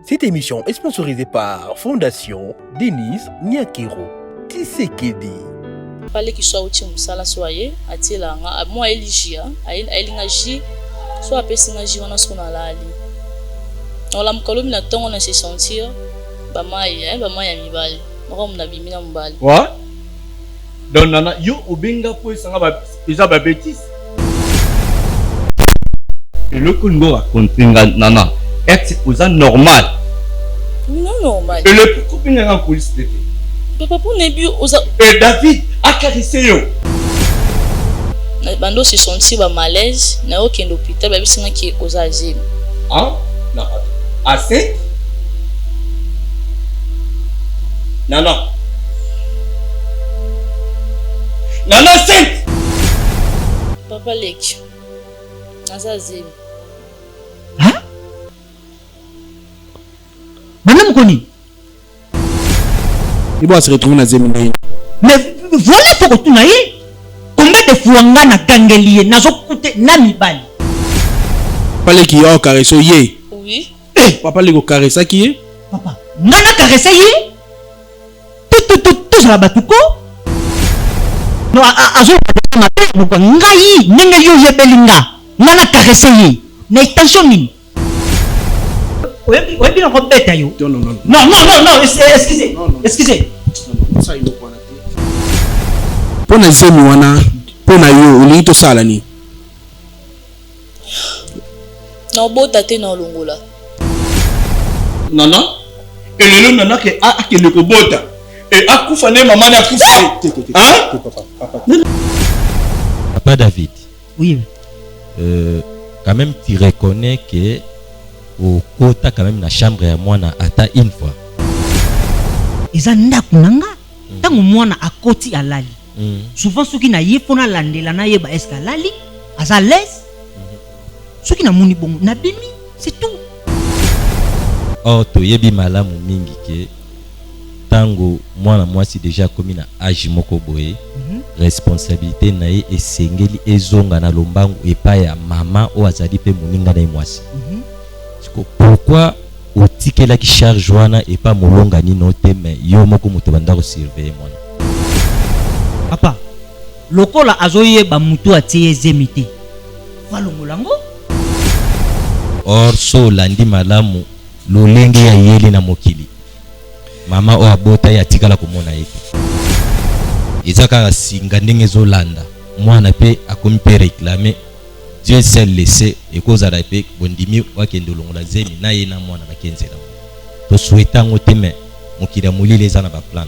Cette émission est sponsorisée par Fondation Denise Nyakero Tshisekedi. Pale kiswa uti musala soye atila nga moi eligia ayilinga ji so apesinga ji wana sona lali. Ola mukolomi na tongo na se sentir ba mai ya mibali. Moko muna bimina mbali. Wa? Donc nana yo obenga po sanga ba eza ba bêtise. Et le Congo a continga nana. Est oza normal. Non normal. Et le copine en police d'été. Papa pour nebu oza. Et David a caressé yo. Na bando se sentir ba malaise na aucun hôpital ba bisinga ki oza azim. Ah? Non. Assez? Nana. Nana c'est. Papa leki. Naza azim. Hein? Madame Koni. Il va se retrouver dans Zemini. Mais voilà pourquoi tu n'as eu. Combien de fois on a gangelié, n'a pas namibali. Papa qui a caressé yé. Oui. Papa le caressé qui est. Papa, n'a caressé yé. Tout ça va tout quoi? Non, à ce moment-là, ngai, n'engue yo yebelinga, n'a caressé yé. N'a attention ni. Oui, bien on répète yo. Non, excusez. Ça il faut pour na zemi wana pour na yo ulinto sala ni. Na bota te na longola. Nana. Et le nana que le kobota. Et akufa ne maman na akufa. Hein? Papa David. Oui. Quand même tu reconnais que au kota quand même la chambre à moi na ata une fois. Eza ndaku nanga. Tango mwana akoti alali. Souvent ceux qui na yefona landela na yeba eska lali, aza l'aise. Ceux qui na moni bongo na bimi, c'est tout. Oh to yebi malamu mingi ke tango mwana mwasi déjà komi na âge moko boye. Responsabilité na ye esengeli ezonga na lombangu epa ya mama o azali pe moninga na mwasi. Pourquoi otikela ki charge wana epa molonga ni note mais yo moko moto banda ko surveiller mwana. Papa, lokola azoye ba mutu atie zemite. Valongolango? Or so landi malamu lolenge ya yeli na mokili. Mama o abota ya tikala komona yepe. Ezaka singa ndenge zo landa. Mwana pe akomi pe réclamer Dieu seul laissé et cause à la paix bondimi wakende longola zemi na ye na mwana bakenzela. To souhaita ngote mais mokili muli les ana ba plan.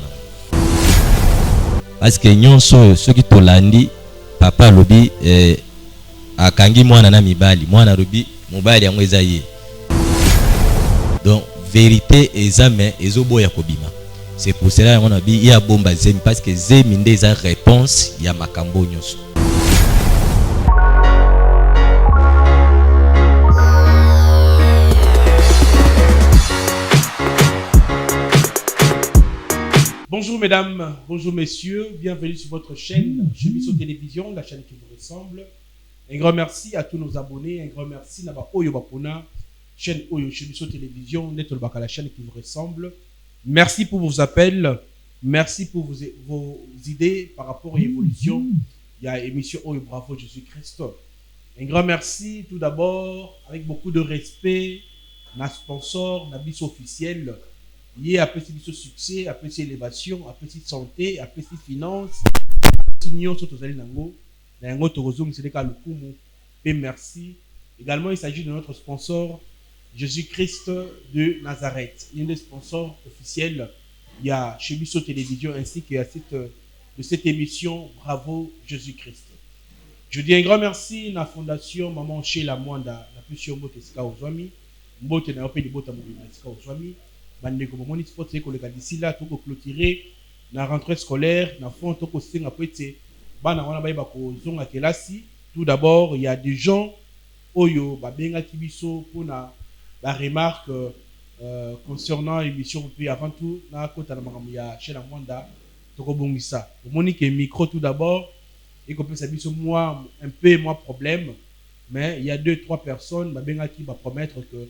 Parce que nyonso ceux qui tolandi papa lobi akangi mwana na mibali mwana lobi mobali yango eza ye. Donc vérité examen ezoboya kobima. C'est pour cela qu'on a dit il y a bomba zemi parce que zemi nde eza réponse ya makambo nyonso. Bonjour mesdames, bonjour messieurs, bienvenue sur votre chaîne Chemiso Télévision, la chaîne qui vous ressemble. Un grand merci à tous nos abonnés, un grand merci Naba Oyo Bapona, chaîne Oyo Chemiso Télévision, la chaîne qui vous ressemble. Merci pour vos appels, merci pour vos idées par rapport à l'évolution. Il y a l'émission Oyo Bravo Jésus-Christ. Un grand merci tout d'abord, avec beaucoup de respect, na sponsor, na bis officiel. Il y a petit succès, petit élévation, petit santé, petit finance. Merci. Également, il s'agit de notre sponsor, Jésus-Christ de Nazareth. Il y a des sponsors officiels. Il y a Chemiso Télévision ainsi que de cette émission Bravo Jésus-Christ. Je dis un grand merci à la fondation Maman chez la Mwanda, la plus sur Mboteska Ozwami. Mbote na opé de Bota Mboteska Ozwami. Bandeko bomoni sport c'est koleka d'ici là tout clôturer la rentrée scolaire na fond to ko singa pete bana wana ba ko zonga kelasi. Tout d'abord il y a des gens oyo ba benga kibiso pona la remarque concernant l'émission puis avant tout na kota na makambo ya chez la Mwanda to ko bongisa bomoni que micro tout d'abord et qu'on peut s'abiso moi un peu moi problème mais il y a 2-3 personnes ba benga qui va promettre que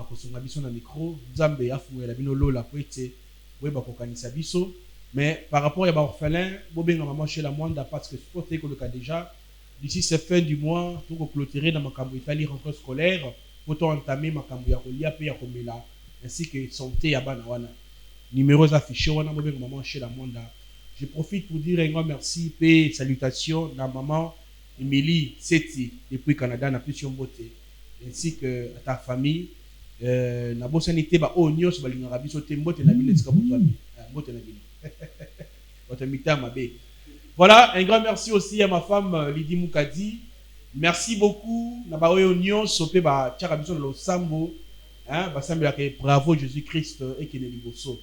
bakosunga biso na micro nzambe afungela bino lola po ete boyeba kokanisa biso. Mais par rapport à l'orphelin, bobenga maman chez la moindre parce que sport est le cas déjà. D'ici cette fin du mois, pour clôturer dans ma cambo Italie rentrée scolaire, pour entamer ma cambo ya kolia pe ya komela ainsi que santé ya bana wana. Numéros affichés wana bobenga maman chez la moindre. Je profite pour dire un grand merci et salutations à maman Émilie Seti depuis Canada na plus beauté ainsi que à ta famille. Na bosanité ba onyos balingaka biso te mbote na bino tsika bozwami. Mbote na bino. Voilà, un grand merci aussi à ma femme Lydie Moukadi. Merci beaucoup. Bravo Jésus-Christ et qui est liboso.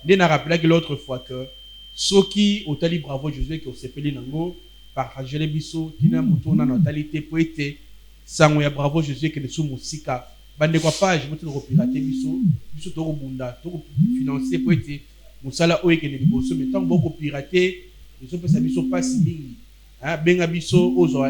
Nous avons rappelé que l'autre fois que ceux qui ont dit bravo Jésus qui ont séparé nango partager les bisous qui n'a mouton dans totalité pour être sans bravo Jésus qui est sous musika. Bande quoi page vous te repirater bisous bisous to bunda to financer pour être musala oyo ekende liboso mais tant beaucoup piraté ils ont fait ça biso pas si mingi hein benga biso ozo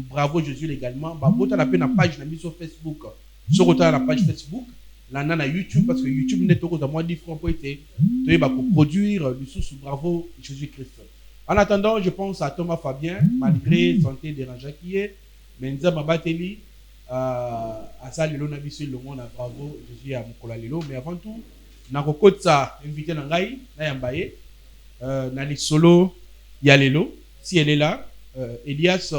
bravo Jésus également ba bota la peine na page na biso Facebook so kota la page Facebook là na YouTube parce que YouTube n'est pas moins différent pour être to ba ko produire biso sous bravo Jésus Christ. En attendant je pense à Thomas Fabien malgré santé dérangeant qui est mais nza mabateli à ça lelo na biso le monde a bravo Jésus à mokola lelo mais avant tout na kokotsa invité na ngai na yambaye na li solo ya lelo si elle est là Elias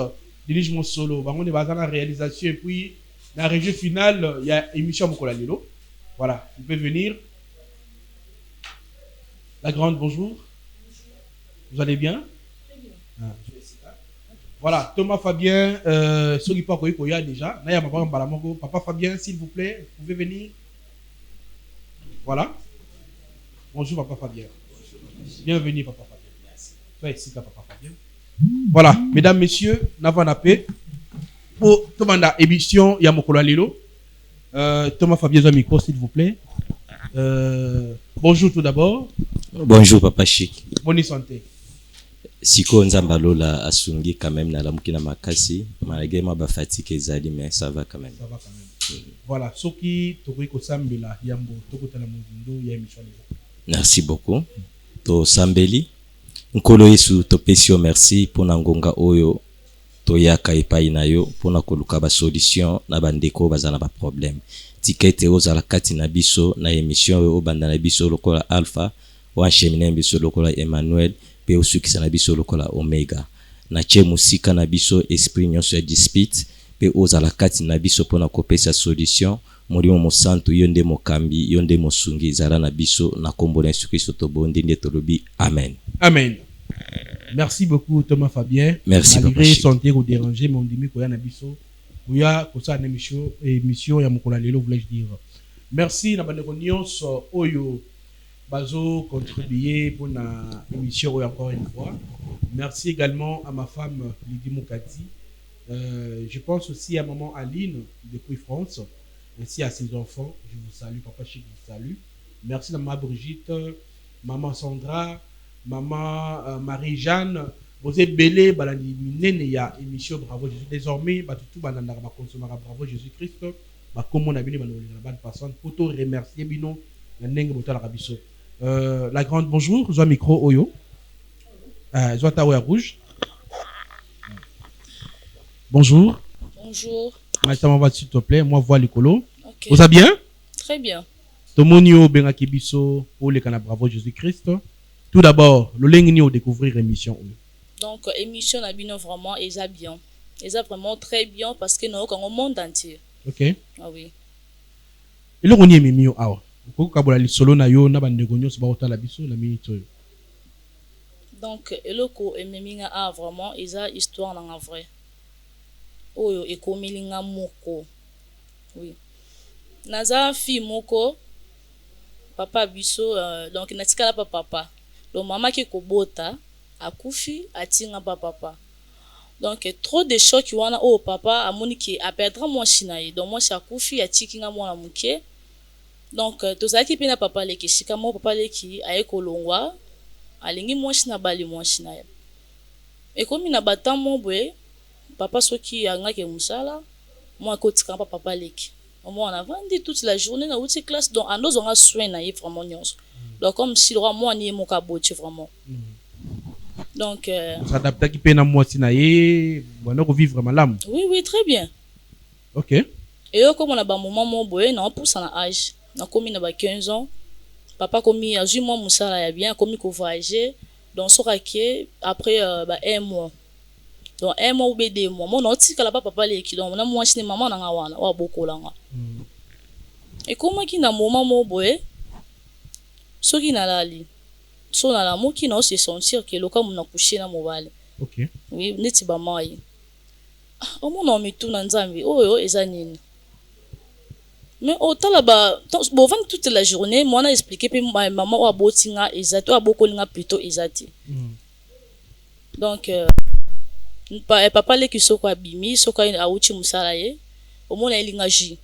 dirige mon solo bango ne bazana réalisation et puis la régie finale il y a émission mokola lelo voilà vous pouvez venir la grande bonjour vous allez bien voilà Thomas Fabien ceux qui pas koya déjà na ya papa mbalamoko papa Fabien s'il vous plaît vous pouvez venir. Voilà. Bonjour Papa Fabien. Bienvenue Papa Fabien. Merci. Soyez ici Papa Fabien. Voilà, mesdames, messieurs, Navanapé. Pour Thomas émission Yamokola Lilo. Thomas Fabien au micro s'il vous plaît. Bonjour tout d'abord. Bonjour Papa Chic. Bonne santé. Siko nzambalo la asungi quand même na lamuki na makasi malgré ma ba fatigue ezali mais ça va quand même. Ça va quand même. Voilà, soki toko sambela yambo toko tala muzindo ya émission. Merci beaucoup. To sambeli nkolo Yesu to pesio merci pour ngonga oyo to yaka epai na yo pour na koluka ba solution na bandeko bazana ba problème. Tikete ozala kati na biso na émission o banda na biso lokola Alpha wa chemine biso lokola Emmanuel pe osukisa na biso lokola Omega. Na che musika na biso esprit nyonso ya dispute pe ozala kati na biso pona kopesa solution molimo mosantu yonde mokambi yonde mosungi zala na biso na kombo na Yesu Kristo to bondi nde tolobi amen. Amen. Merci beaucoup Thomas Fabien. Merci malgré santé ou déranger mais on dit ko ya na biso oya ko sa na émission ya mokola lelo voulais dire. Merci na bande nyonso oyo bazo contribuer pour na émission encore une fois. Merci également à ma femme Lydie Moukadi. Je pense aussi à maman Aline depuis France. Merci à ses enfants. Je vous salue. Papa Chic vous salue. Merci à maman Brigitte, maman Sandra, maman Marie-Jeanne. Vous êtes belé, balani minene ya émission Bravo Jésus. Désormais, tout banana ba consommer Bravo Jésus Christ. Ba comme on a bien banana bonne personne. Pour te remercier bino na ndenge botala rabiso. La grande bonjour, zo micro oyo. Zo tawa rouge. Bonjour. Bonjour. Maintenant, va s'il te plaît, moi voir l'écolo. Okay. Vous allez bien? Très bien. Tomonio Bengaki Biso pour le canal Bravo Jésus-Christ. Tout d'abord, le lengni au découvrir émission. Donc émission Nabino vraiment est bien. Est vraiment très bien parce que nous sommes au monde entier. OK. Ah oui. Et le ronier mimio awa. Ko kabola li solo na yo na bande gonyo so ba otala biso na minute. Donc eloko ememinga a vraiment eza histoire na vrai. Oyo ekomilinga moko. Oui. Naza fi moko papa biso donc natikala papa. Donc maman qui kobota akufi atinga papa. Donc trop de chocs wana oh papa amoni ki a perdre mon chinaye. Donc moi akufi atikinga mwana muke. Donc tozaki pena papa leki shika mo papa leki ayekolongwa alingi mon china bali mon chinaye. Et comme na batamo bwe papa soki angaki musala moi kotika papa leki moi on a vendu toute la journée na outil classe donc ando zonga soin na ye vraiment nyonso donc comme si le roi moi ni mo ka boti vraiment donc s'adapter qui peut na moi sinaye bon ko vivre malam. Oui très bien. OK. Et comme on a ba moment mo boye na pour ça na âge na komi na ba 15 ans papa komi azui moi musala ya bien komi ko voyager donc so raké après ba un mois donc un mois ou 2 mois mon otikala papa leki donc na moi chine maman na nga wana wa bokolanga et comment ki na moment mo boye soki na lali so na la moki na se sentir que le cas mon coucher na mobile. OK. Oui neti ba mai o mon mi tout na nzambi oyo eza nini mais autant là-bas bon vendre toute la journée moi on a expliqué puis maman wa botinga exact wa bokolinga plutôt exact donc papa le ki soko abimi soko auti musala ye o mona elinga ji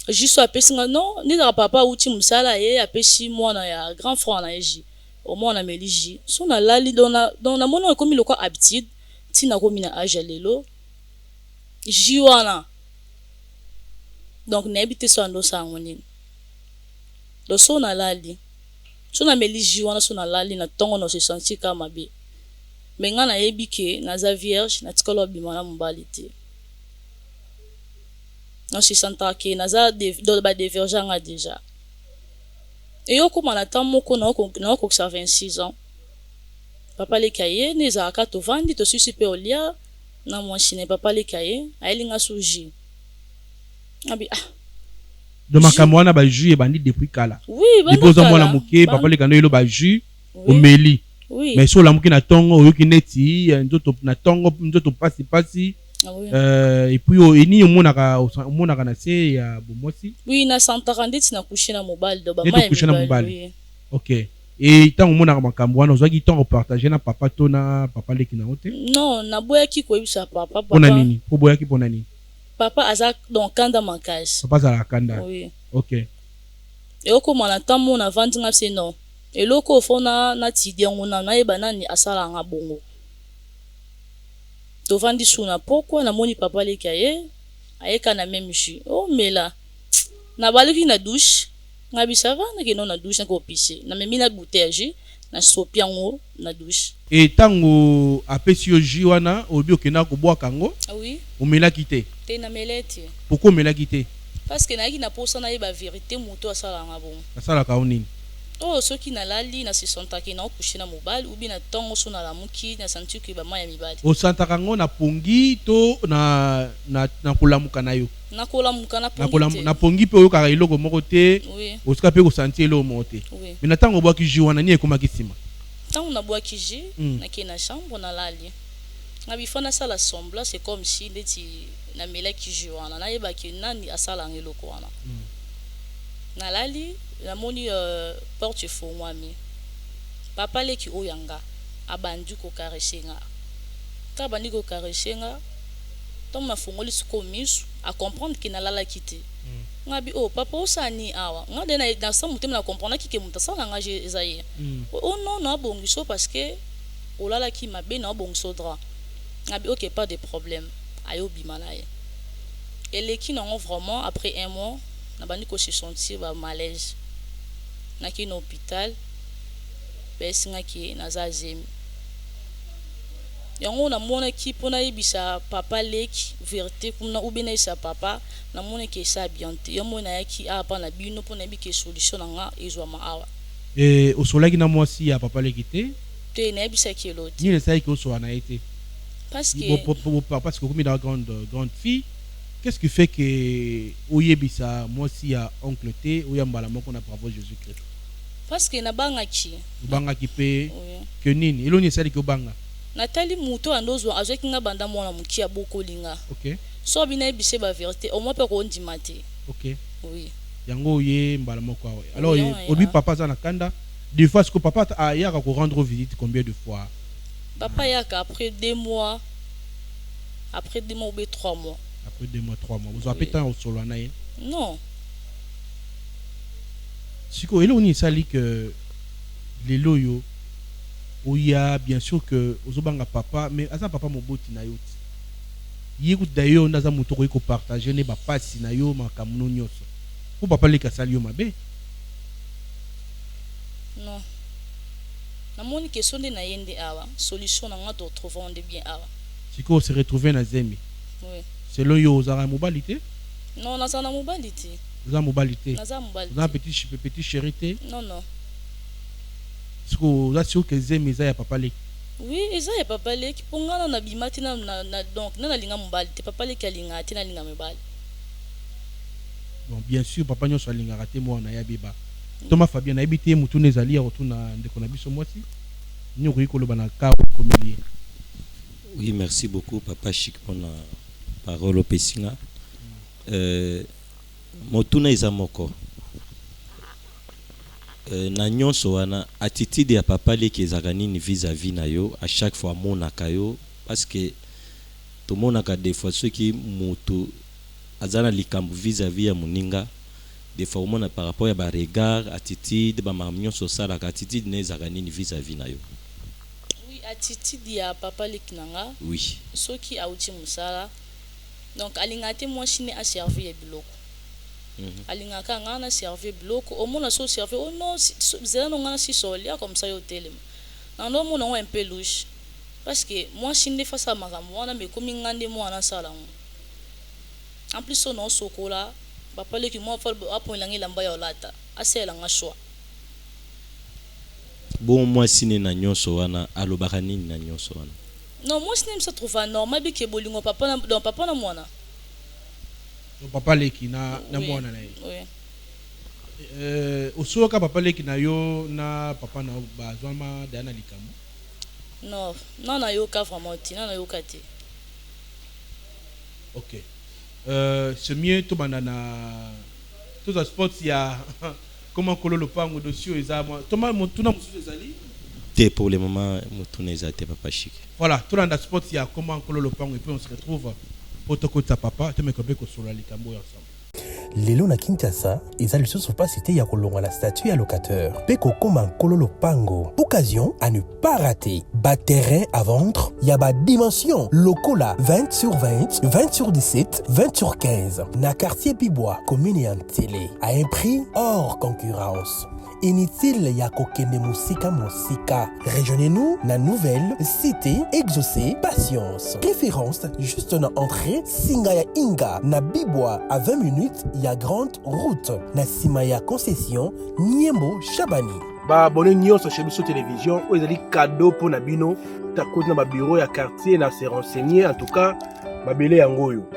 juste apesinga non ni na papa auti musala ye apesi mwana ya grand frère na ji o mona meliji so na lali dona na mona komi loko habitude tina komi na âge lelo ji wana donc na habité so ando sangoni do so na lali so na meliji wana so na lali na tongo no se sentir kama be mais nga na yebi ke naza vierge na tikolo bima na mobali te non se senta ke naza do ba divergent nga déjà et yo comme na temps moko na ko 26 ans papa le kaye ne za ka to vandi to susipe olia na moi chine papa le kaye ayelinga suji abi donc makambo wana ba jus e bandi depuis kala. Oui depuis zo mwana moke papa le kano yelo ba jus o meli. Oui. Mais so la moke na tongo oyoki neti ndoto na tongo ndoto pasi et puis eni omonaka na se ya bomosi. Oui na santarandeti na coucher na mobile do ba mai coucher na mobile. OK. Et tant omonaka makambo wana ozaki temps partager na papa to na papa le kina ote? Non na boyaki ko yebisa papa. Pona nini? Po boyaki pona nini? Papa aza donc kanda makasi. Papa za la kanda. Oui. OK. Et oko mona tamo na vandinga se non. Et loko fona na tidiango na yeba nani asala nga bongo. To vandi suna pourquoi na moni papa le kaye ayeka na même jus. Oh mais là na baliki na douche ngabi ça va na keno na douche na ko pisser. Na memi na bouteille na sopiango na douche. Et tango apesi yo jus wana obi okena ko boa kango? Oui. Omela kité. Te na meleti. Pourquoi omela kité? Parce que na ki na posa na yeba vérité moto asala nga bongo. Asala ka onini? Oh soki na lali na se sentaki na coucher na mobile ou bien na tongo so na la muki na sentir que ba maya mibali. O sentaka ngo na pongi to na kolamuka na yo. Na kolamuka na pongi. Na pongi pe oyo ka eloko moko te. Oui. O ska pe ko sentir eloko moko te. Oui. Mais na tango boaki jus wana ni ekoma kisima. Tango na boaki jus na ke na chambre na lali. Na bifana sala sembla c'est comme si ndeti na melaki jus wana na yeba ke nani asala ngeloko wana. Na lali la moni porte fo mwami papa leki oyanga abandi ko karesenga ta bandi ko karesenga tom na fongoli siko misu a comprendre que na lala kité ngabi oh papa osani awa ngade na dans ça mutem na comprendre ki ke mutasa na ngaje ezaye oh non non bongiso parce que olala ki mabe na bongiso dra ngabi OK pas de problème ayo bimanaye et leki non vraiment après un mois na bandi ko se sentir ba malaise na ki na hôpital besinga ki na za zemi yango na mona ki pona yebisa papa leki vérité kuna ubina isa papa na mona ki sa biante yo mona yaki apa na bino pona bi ke solution nga ezwa ma awa o solaki na mwasi ya papa leki te na yebisa ki loti ni le sai ki o so na été parce que comme la grande fille. Qu'est-ce qui fait que oyebisa mwasi ya oncle te oyambala moko na bravo Jésus-Christ? Parce que na bangaki pe que nini eloni sali ko banga Nathalie muto andozo azaki nga banda mwana mukia bokolinga. OK. So bina bise ba vérité au moins pe ko ndimate. OK. Oui. Yango ye mbala moko awe. Alors obi papa za na kanda des fois ce que papa a yaka ko rendre visite combien de fois? Papa yaka après 2 mois. Après 2 mois ou 3 mois. Après 2 mois, 3 mois. Vous avez tant au solo na ye? Non. Siko elo ni sali que les loyo où il y a bien sûr que ozobanga papa mais asa papa moboti na yoti. yiku d'ailleurs ndaza muto ko partager ne ba pasi na yo makamuno nyoso pour papa le kasali yo mabe. Non. Na moni question de na yende awa solution na nga to trouver de bien awa. Siko se retrouver na zemi. Oui. Selon yo ozara mobilité? Non, na za na mobilité. Za mobilité. Na za mobilité. Na petit charité? Non non. Siko za sio que zemi za ya papa le. Oui, eza ya papa le ki pongana na bimati na donc na linga mobilité papa le ki alinga te na linga mobali. Bon, bien sûr papa nyoso alinga raté moi na ya biba. Thomas Fabien na ebité mutu nezali ya rotuna ndeko na biso mwasi. Nyoko ikoloba na ka komelie. Oui, merci beaucoup papa Chic pour la parole au Pessinga. Motuna eza moko. Na nyonso wana attitude ya papa leki ezaka nini vis-à-vis na yo à chaque fois monaka yo parce que to monaka des fois ceux qui moto azana likambo vis-à-vis ya moninga des fois omona par rapport ya ba regard attitude ba nyonso sala ka attitude ne ezaka nini vis-à-vis na yo. Oui, attitude ya papa leki nanga. Oui. Soki auti musala donc alingate moi chine a servi ya biloko. Alingaka ngana servi bloc au moins so servi oh non zela no ngana si solia comme ça yo telem na ndo mona un peu louche parce que moi chinde face à makambo wana me komi ngande mo na sala en plus on sokola papa le ki mo fa apo langi lamba ya olata asela nga choix bon moi sine na nyonso wana alobaka nini na nyonso wana non moi sine me se trouve normal bi ke bolingo papa na mwana. Papa leki na mwana na ye. Oui. Osoka papa leki na yo na papa na bazwama dana likambo. Non, non na yo ka vraiment ti, non na yo ka te. OK. C'est mieux to banana tous les sports ya comment kolo le pango dossier eza moi. Toma motuna musu ezali? Te pour le moment motuna ezate papa Chic. Voilà, tout dans le sport ya comment kolo le pango et puis on se retrouve Potokota papa, tu me comprends que sur la likambo ensemble. Lelo na Kinshasa, ezali lisusu pas cité ya kolonga la statue ya locateur. Peko koma kololo pango. Occasion à ne pas rater. Bas terrain à vendre, ya ba dimension. Lokola 20 sur 20, 20 sur 17, 20 sur 15. Na quartier Bibois, commune en télé. À un prix hors concurrence. Inutile ya kokende musika. Rejoignez-nous na nouvelle cité exaucée patience. Préférence juste na entrée Singaya Inga na Bibois à 20 minutes ya grande route na Simaya concession Niembo Chabani. Ba abonné nyonso chez Biso télévision o ezali cadeau pour na bino ta côté na ba bureau ya quartier na se renseigner en tout cas ba belé yango yo.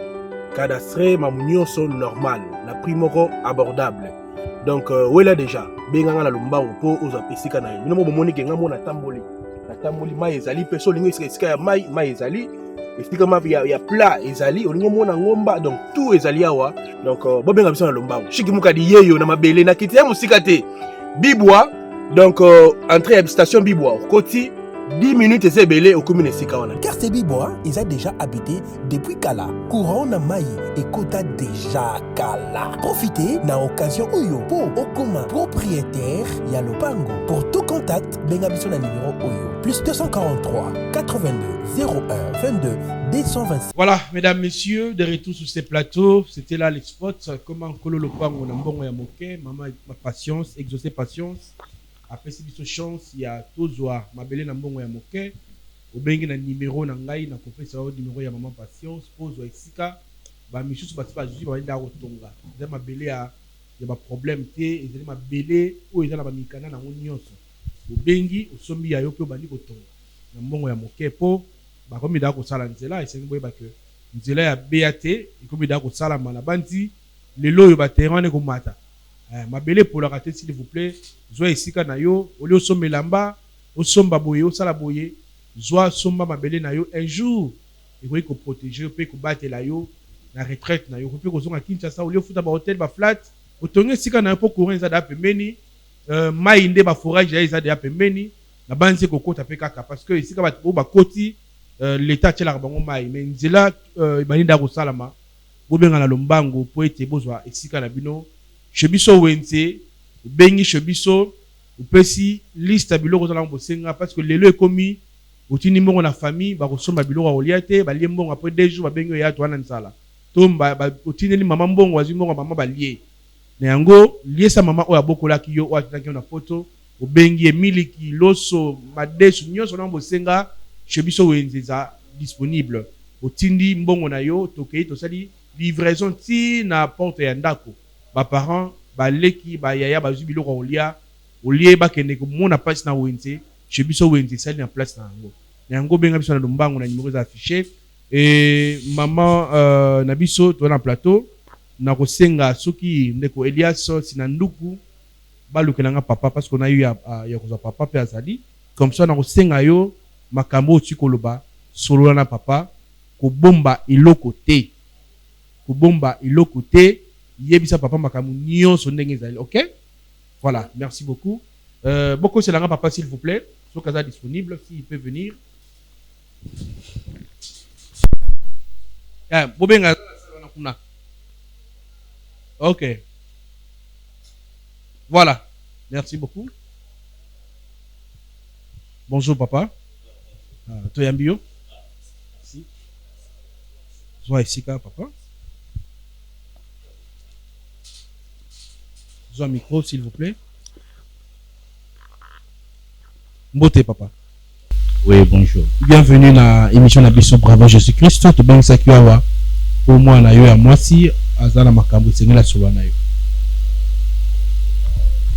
Cadastre ma nyonso normal na prix moko abordable. Donc là déjà benganga na lombango po oza pesika na yo. Bino mo bomoni kenga mo na tamboli mai ezali peso lingo esika ya mai ezali esika ma ya plat ezali olingo mo na ngomba donc tout ezali awa donc bobenga biso na lombango shiki mukadi yeyo na mabele na kiti ya musika te Bibois donc entrée à station Bibois koti 10 minutes et belé au commune Sikawana. Quartier Bibois, ils ont déjà habité depuis Kala. Courant na Maï et Kota déjà Kala. Profitez na occasion Oyo pour Okoma propriétaire Yalopango. Pour tout contact, bengabiso na numéro Oyo. Plus 243 82 01 22 226. Voilà, mesdames, messieurs, de retour sur ces plateaux. C'était là les spots. Comment Kolo Lopango na mbongo ya moke. Maman, ma patience, exaucer patience. Après si biso chance ya tozwa mabele na mbongo ya moke obengi na numéro na ngai na kopesa o numéro ya maman patience pozwa esika ba misusu bati ba juzi ba nda kotonga za mabele ya ba problème te ezali mabele o ezala ba mikana na nyonso obengi osombi ya yo pe bandi kotonga na mbongo ya moke po ba komi da ko sala nzela esengi boye ba ke nzela ya BAT ikomi da ko sala mana bandi lelo yo ba terrain ne ko mata mabele pour la rater s'il vous plaît zoa esika na yo olio somba lamba osomba boye osala boye zoa somba mabele na yo un jour ekoki ko protéger pe ko batela yo na retraite na yo pe ko zonga Kinshasa olio futa ba hotel ba flat otonge esika na yo po courant za da pembeni mai nde ba forage ya za da pembeni na banze ko kota pe kaka parce que esika ba koti l'état tela bango mai mais nzela bani da ko salama bobenga na lombango po ete bozwa esika na bino chebiso wenze bengi chebiso upesi liste biloko za lango senga parce que lelo ekomi otindi mbongo na famille bakosomba biloko ya kolia te balie mbongo après 2 jours babengi ya to wana nzala to otindeli mama mbongo azwi mbongo mama balie na yango liesa mama oyo abokolaki yo oyo atindaki yo na poto obengi emiliki loso madesu nyonso na bosenga chez biso wenze eza disponible otindi mbongo na yo tokei tosali livraison ti na porte ya ndako baparent baleki bayaya bazwi biloko ya kolia olie bakende komona place na wenze chez biso wenze esali na place na yango na yango benga biso na lombango na numéro eza affiché mama na biso to na plateau na kosenga soki ndeko Elias sina nduku balukelanga papa parce qu'on a eu ya kozwa papa pe azali comme ça na kosenga yo makambo otu koloba solo na papa kobomba iloko te yebisa papa makambo nyonso ndenge ezali. OK, voilà, merci beaucoup. Beaucoup c'est là papa s'il vous plaît, soki aza disponible s'il peut venir. Bobenga kuna. OK, voilà, merci beaucoup. Bonjour papa. Toyambio. Merci. Sois ici papa. Un micro s'il vous plaît. Mbote papa. Oui, bonjour. Bienvenue dans l'émission de Biso Bravo Jésus-Christ. Tu bien ça kiwa au moins na yo ya mwasi azala makambo sengela solo na yo.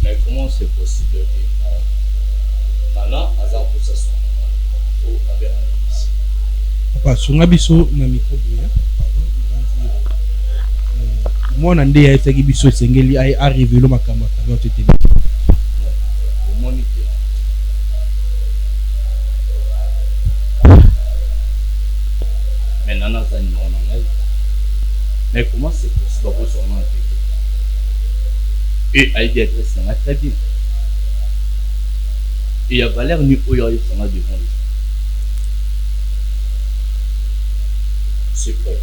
Mais comment c'est possible que Nana azala pour ça son ou avec papa sunga biso na micro bien. Moi on ande ya etaki biso sengeli ay arrivé lo makambo travers cette émission. Mais Nana ça ni on en a. Mais comment c'est possible pour son nom et a été adressé ça très bien. Et il y a valeur ni oyo yo ça devant lui. C'est vrai.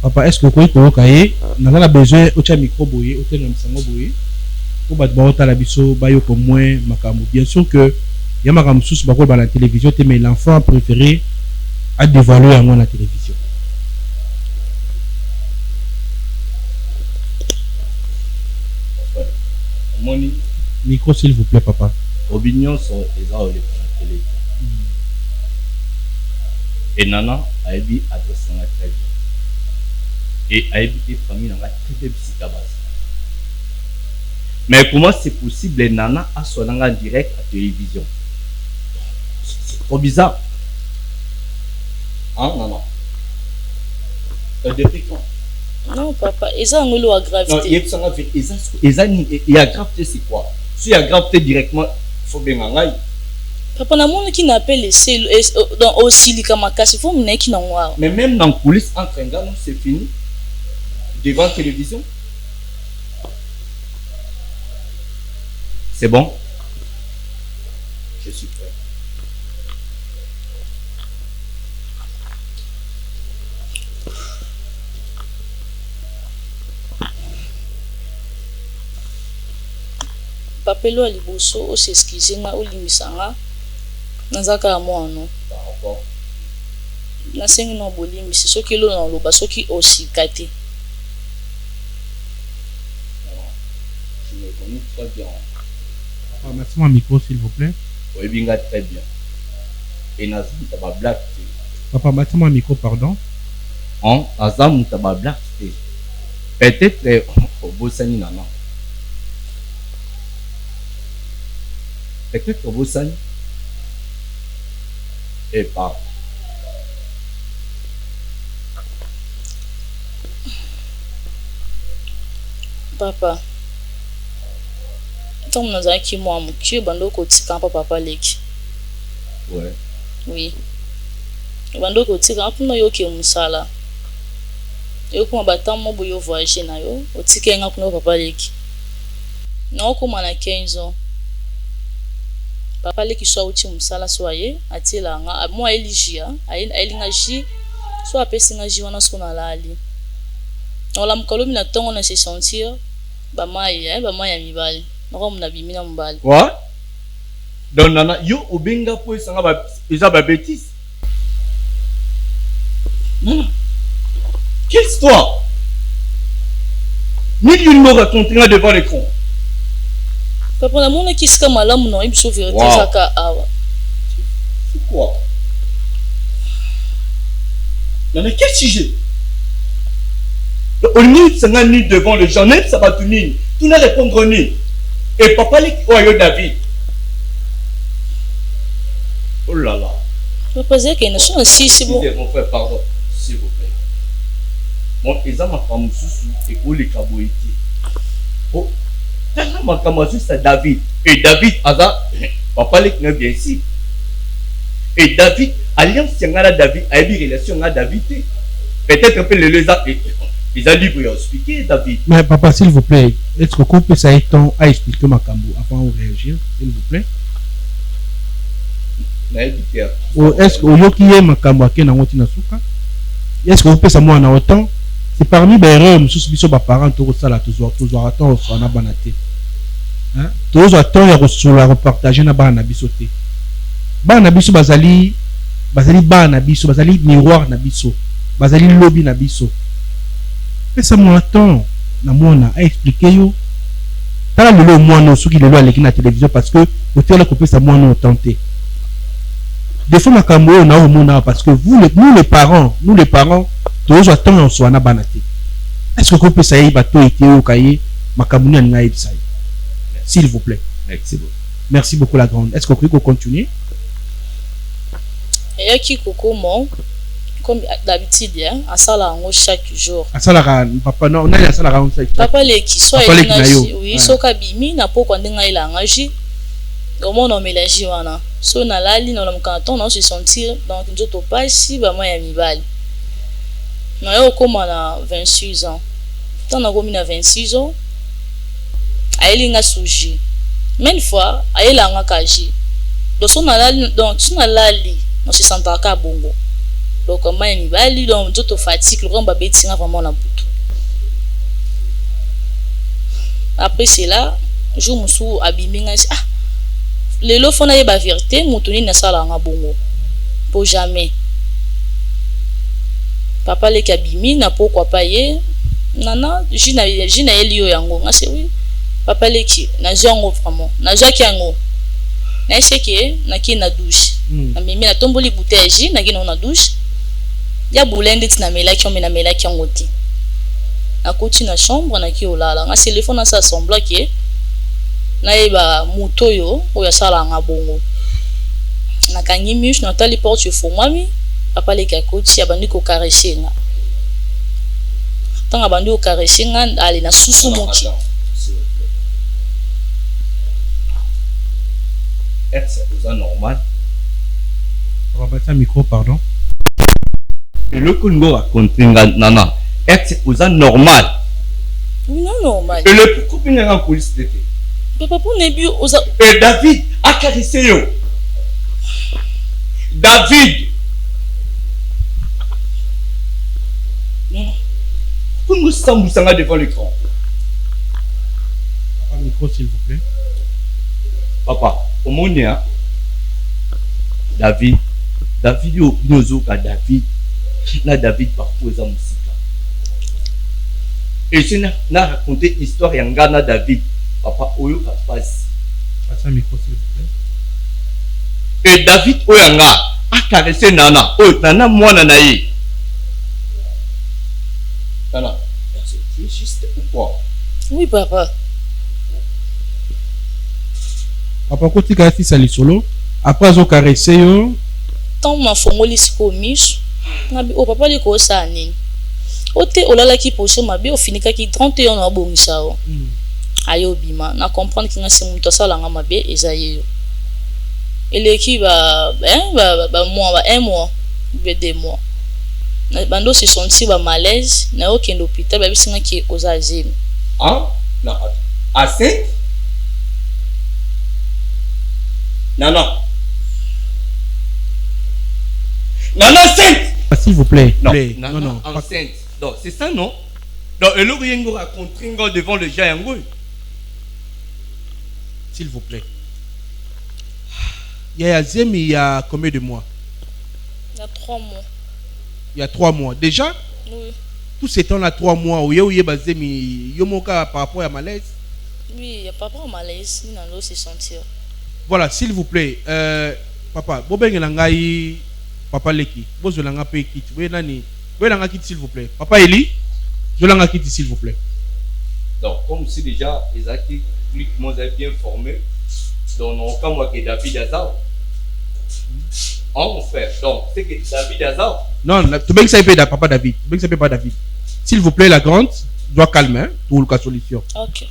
Papa, est-ce que vous pouvez nous besoin de micro boye, au tel msango boye, pour battre la biso bayo comme moins makambo. Bien sûr que il y a makambo sous bako dans la télévision, mais l'enfant préféré a dévalué à moi la télévision. Moni micro s'il vous plaît papa. Opinion sont les gens les télé. Et Nana a été adressé à la très bien. Et a évité famille dans la très bien psychabase. Mais comment c'est possible Nana a son en direct à télévision? C'est trop bizarre. Hein, Nana? Depuis quand? Non, papa, ils ont un à gravité. Il y a gravité, c'est quoi? Si il y a gravité directement, il faut bien en papa, na monde qui n'appelle dans aussi les kamakas, il faut mener qui n'en voit. Mais même dans la coulisse, entre un gars, c'est fini. Devant la télévision. C'est bon? Je suis prêt. Papa lo aliboso o s'excuser nga o limisanga nazaka mo no Par rapport. na sengi no bolimi si soki lo na loba soki osikate. Je me connais très bien. Papa, mettez-moi un micro s'il vous plaît. Oui, bien, très bien. Et Nazam taba black. Papa, mettez-moi un micro, pardon. Hein, Nazam taba black. Peut-être au Bossani Nana. Peut-être au Bossani. Et pas. Papa. Tant nous avons qui moi mon cul bando côté quand papa leki. Ouais. Oui. Bando côté quand pour nous yo ki musala. Yo kuma batam mo boyo voyager na yo, otike nga pour papa leki. Na ko mana 15 ans. Papa leki so uti musala soye atila nga moi eligia, ayelinga ji so apesi nga ji wana so na lali. On la mkolomi na tongo na se sentir ba mai ya mibali. nakomona bimi na mobali. Ouais. Donc nana yo obenga po esanga ba eza ba bêtise. Non. Quelle histoire? Ni lui me raconter devant l'écran. Papa na mona kisika malamu na ibiso vérité Wow. saka awa. C'est quoi? Non mais quel sujet? On n'y s'en ni devant les gens, ça va tout ni. Tout n'a répondre ni. Et papa les oyo David. Oh là là. Papa zé que na so si bon. Mon frère, pardon, s'il vous plaît. Bon, ils ont ma femme sous et où les caboïtis. Oh, t'as ma femme sous à David. Et David, Aza, papa les n'est bien ici. Et David, alliance à David, a une relation à David. Peut-être un peu les lézards. Ils ont libre à expliquer David. Mais papa, s'il vous plaît, est-ce que vous pouvez ça temps à expliquer ma cambo avant de réagir, s'il vous plaît? Ou est-ce que vous pouvez ma cambo à qui n'a pas souka? Est-ce que vous pouvez ça moi en autant? C'est parmi les erreurs, sous biso ba parents tout ça là toujours attend sur na banaté. Hein? Toujours attend ya sur la repartager na bana bisoté. Bana biso bazali bana biso bazali miroir na biso. Bazali lobby na biso. Mais ça moi attend na mona a expliquer yo. Tala lelo mwana soki lelo aleki na télévision parce que hôtel ko pesa mwana tenté. Des fois makambo na o mona parce que nous les parents toujours attend on soit na banaté. Est-ce que vous pouvez ça y bateau été au cahier makambo na nga ebisai? S'il vous plaît. Merci beaucoup. Merci beaucoup la grande. Est-ce que vous pouvez continuer? Et qui coco mon comme d'habitude hein, à ça là chaque jour. À ça là papa non on a à ça là on sait. Papa les qui soit oui so kabimi na poko ndenga ila ngaji. Comment on mélange wana. So na lali na mkanton on se sentir donc nzoto pasi ba moi ya mibali. Na yo koma na 26 ans. Tant na komi na 26 ans. Ayelinga suji. Même fois ayelanga kaji. Donc so na lali donc tu na lali on se sent ka bongo. Donc comment ya mibali donc nzoto fatigue le ba betinga vraiment na butu. Après cela, jour musu abiminga ah lelo fona ye ba vérité mutuni na sala nga bongo. Pour jamais. Papa le kabimi na pourquoi pas ye nana jina elio yango ngase oui papa le ki na jongo vraiment na jaki yango na cheke na ki na douche na mimi na tomboli bouteille na ki na douche ya bulende tina melaki on na melaki yango ti na koti na chambre na ki olala ngase téléphone na sa sembla ki na eba moto yo oya sala nga bongo na kangi miche na tali porte fo mwami papa le kakoti abandi ko caresser nga tanga bandi ko caresser nga ali na susu moki Est-ce que c'est normal? On va mettre un micro pardon. Et le Congo a contre nana. Est-ce que c'est normal? Oui non normal. Et le pourquoi bien en police d'été? Papa pour nebi oza et David a caressé yo. David. Pour nous sommes devant l'écran. Un micro s'il vous plaît. Papa, au monde David yo nozo ka David. Na David parfois za musika. Et je na raconté histoire ya ngana David. Papa oyo ka passe. Passe un micro s'il vous plaît. Et David oyanga a caressé nana. Oh nana mwana na ye. Nana, c'est juste ou quoi? oui papa. Papa koti ka fils ali solo après zo caresser yo. Tant ma fongoli siko miche na bi o papa le ko sa nini. Ote olala ki poso mabe o finika ki 31 na bongisa o. Ayo bima na comprendre ki nga se muto sala nga mabe ezaye yo. Ele ki ba mois ba 1 mois be 2 mois. Na bando se sentir ba malaise na aucun hôpital ba bisinga ki ozazime. Ah, non, assez? Non. Non, enceinte! S'il vous plaît. Non, enceinte. Donc, c'est ça, non? Donc, et le rien raconter devant le gens. s'il vous plaît. Yaya Zemi, il y a combien de mois? Il y a 3 mois. Il y a 3 mois. Déjà? Oui. Tout ce temps-là, 3 mois, où il y a Zemi, par rapport à malaise? Oui, il y a pas rapport au malaise, il n'en a se sentir. Voilà, s'il vous plaît, papa, Bobeng Langai, papa Leki, Bozo Langa Pe Kit, Nani, Langa Kit, s'il vous plaît. Papa Eli, je Langa Kit, s'il vous plaît. Donc, comme c'est déjà, Isaac, plus que moi, bien formé, donc, non, comme moi, que David Hazard, en fait, donc, c'est que David Hazard. Non, tu veux que ça paye papa David, tu veux que ça paye pas David. S'il vous plaît, la grande doit calmer, pour le cas solution. Ok.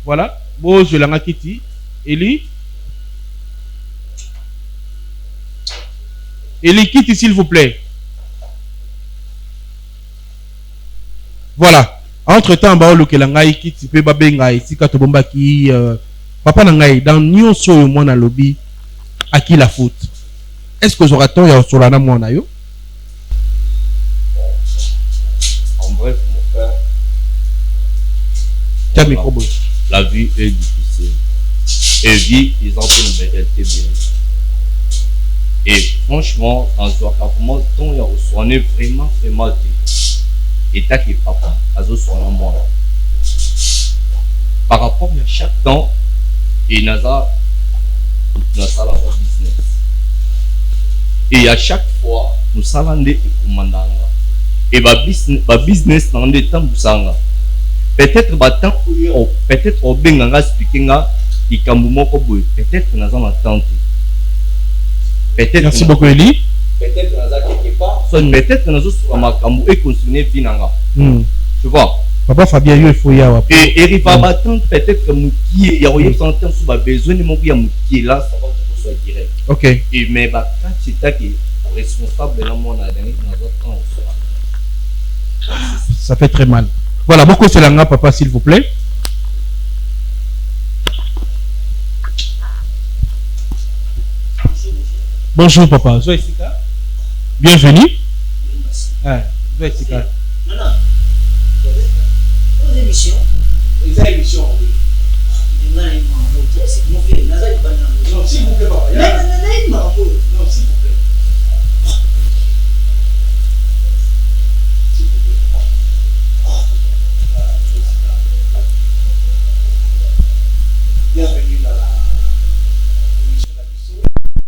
Voilà, Bozo Langa Kiti, Eli. Eli, quitte s'il vous plaît. Voilà. Entre-temps, Baolo Kelangai quitte pe babengai si katobomba ki papa nangai dans nyonso yo mwana lobby à qui la faute. Est-ce que vous aurez tort ya solana mwana yo? En bref, mon frère. Tiens micro boy. La vie est difficile. Et vie, ils ont une réalité bien. Et franchement, dans ce cas, comment on est vraiment et t'as que papa, par rapport à chaque temps, et Naza, nous avons un business. Et à chaque fois, nous avons des commandants. Et le business, dans des temps, nous avons. Peut-être peut-être au Benganga speaking, peut-être nous avons attente. Merci beaucoup, Eli. Peut-être que nous avons quelque part, peut-être que nous avons et continuer Vinanga. Tu vois? Papa Fabien, il faut y avoir. Et il va attendre peut-être que Mouki, il y a besoin de Mouki à Mouki là, ça va que soit direct. Ok. Et mais quand tu es responsable de mon année, ça fait très mal. Voilà, beaucoup c'est là, papa, s'il vous plaît. Bonjour papa. Bienvenue. Ah, Zoïsika. Non, non. Aux émissions. Les émissions. Non, s'il vous plaît, non, s'il vous plaît, papa. Non, s'il vous plaît.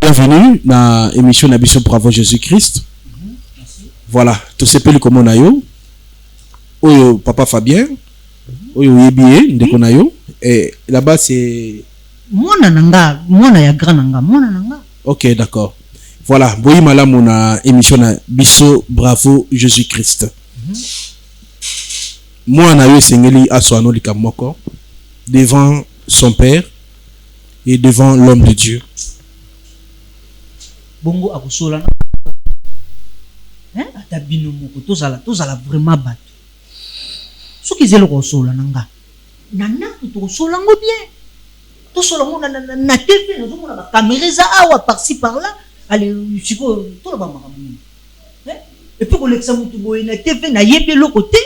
Bienvenue dans l'émission Nabiso Bravo Jésus-Christ. Voilà, tout ce pays comme on a eu. Oyo papa Fabien. Oyo Yebie, Ndekonayo. Et là-bas c'est. Mwana nanga, mwana ya grand nanga, mwana nanga. Ok, d'accord. Voilà, boyi malamu na émission Nabiso Bravo Jésus-Christ. Moi na yo sengeli aswano likamoko devant son père et devant l'homme de Dieu. Bongo akosola ata bino moko tozala vraiment bato soki zelo kosola nanga nana tosola ngo bien tosola ngo na TV nazomona ba caméra za awa par-ci par-là allez siko to ba makambo et puis kolekisa mutu boye na TV na yebe le côté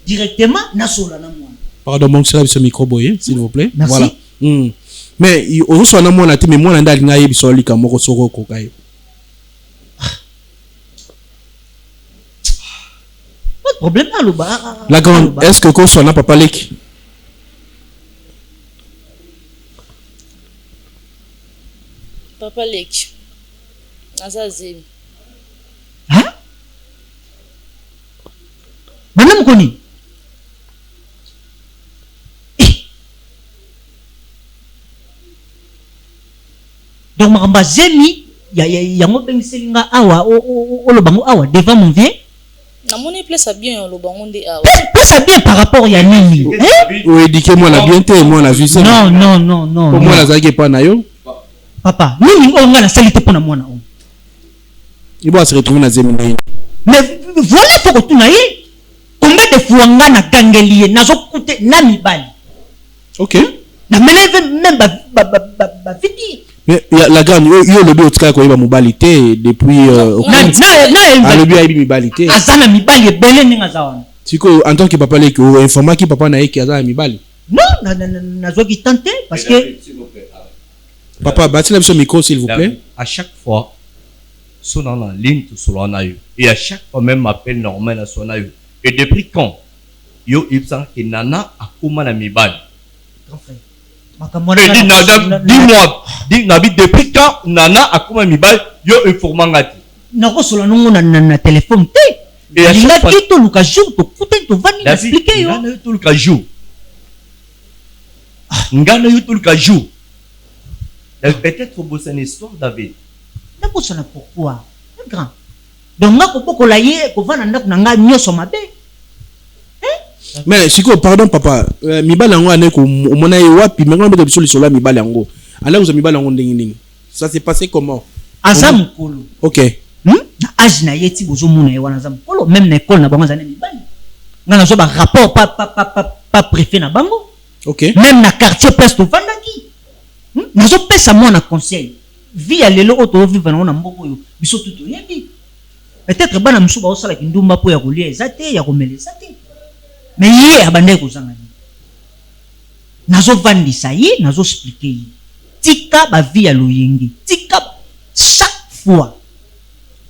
directement na sola na mwana. Pardon, mon cher ce micro boye s'il vous plaît. Merci. Voilà. Mais on soit na mwana te mais mwana ndali nga yebi so lika moko soko kokayo. Pas de problème là, la grande, est-ce que qu'on soit n'a pas parlé? Papa Leki. Azazim. Hein? Madame Koni. Donc ma zemi ya ngo bengiselinga awa o lo bango awa devant mon vieux. Na mon place bien le bango ndi awa. Place bien par rapport ya nini? Oui, éduquez-moi la bien te moi la vie c'est. Non. Pour moi la zaki pas na yo. Papa, nini o nga la salité pour na mwana o. Il va se retrouver na zemi na ye. Mais voilà pour tout na ye. Combien de fois nga na kangelier na zo kute na mibali. OK. Na même ba fiti. Mais la grande yo le but ka ko yeba mobilité depuis na le but ayebi mobilité. Azana mibali ebele ninga zawana. Siko en tant que papa leki o informa ki papa na ye ki azana mibali. Non, na zo ki tenter parce que Papa, bâtissez le micro s'il vous plaît. À chaque fois, son en ligne tout sur l'anaïo. Et à chaque fois même m'appelle normal à son anaïo. Et depuis quand yo ibsan que nana a comment la mibal. Et dis-moi, dis-moi depuis quand nana a comment mibal yo informant ngati. Nako solo nongo na téléphone te. Et à chaque fois to luka jour to kuta to vani expliquer yo. Ngana yo to luka jour. Ngana yo to luka jour. Peut-être bosser une histoire David. Nako sona pourquoi? Grand. Donc ngako poko la ye ko vana ndako na nga nyoso mabe. Mais siko pardon papa, mibala yango ane ko mona ye wapi mais ngombe de bisoli sola mibala yango. Ala uza mibala yango ndingi ndingi. Ça s'est passé comment? Azam kolo. OK. Na âge na yeti bozo mona ye wana azam kolo même na école na bango zane mibali. Ngana zo ba rapport pas préfet na bango. OK. Même na quartier presque vandaki. Na zo pesa moi na conseil. Via lelo auto vivre na mboko yo. Biso tuto yebi. Peut-être bana msuba osala kindumba po ya kolia ezate ya komela ezate. Mais hier abandé kozanga ni nazo vandisa ye nazo expliquer ye tika ba vie ya loyengi tika chaque fois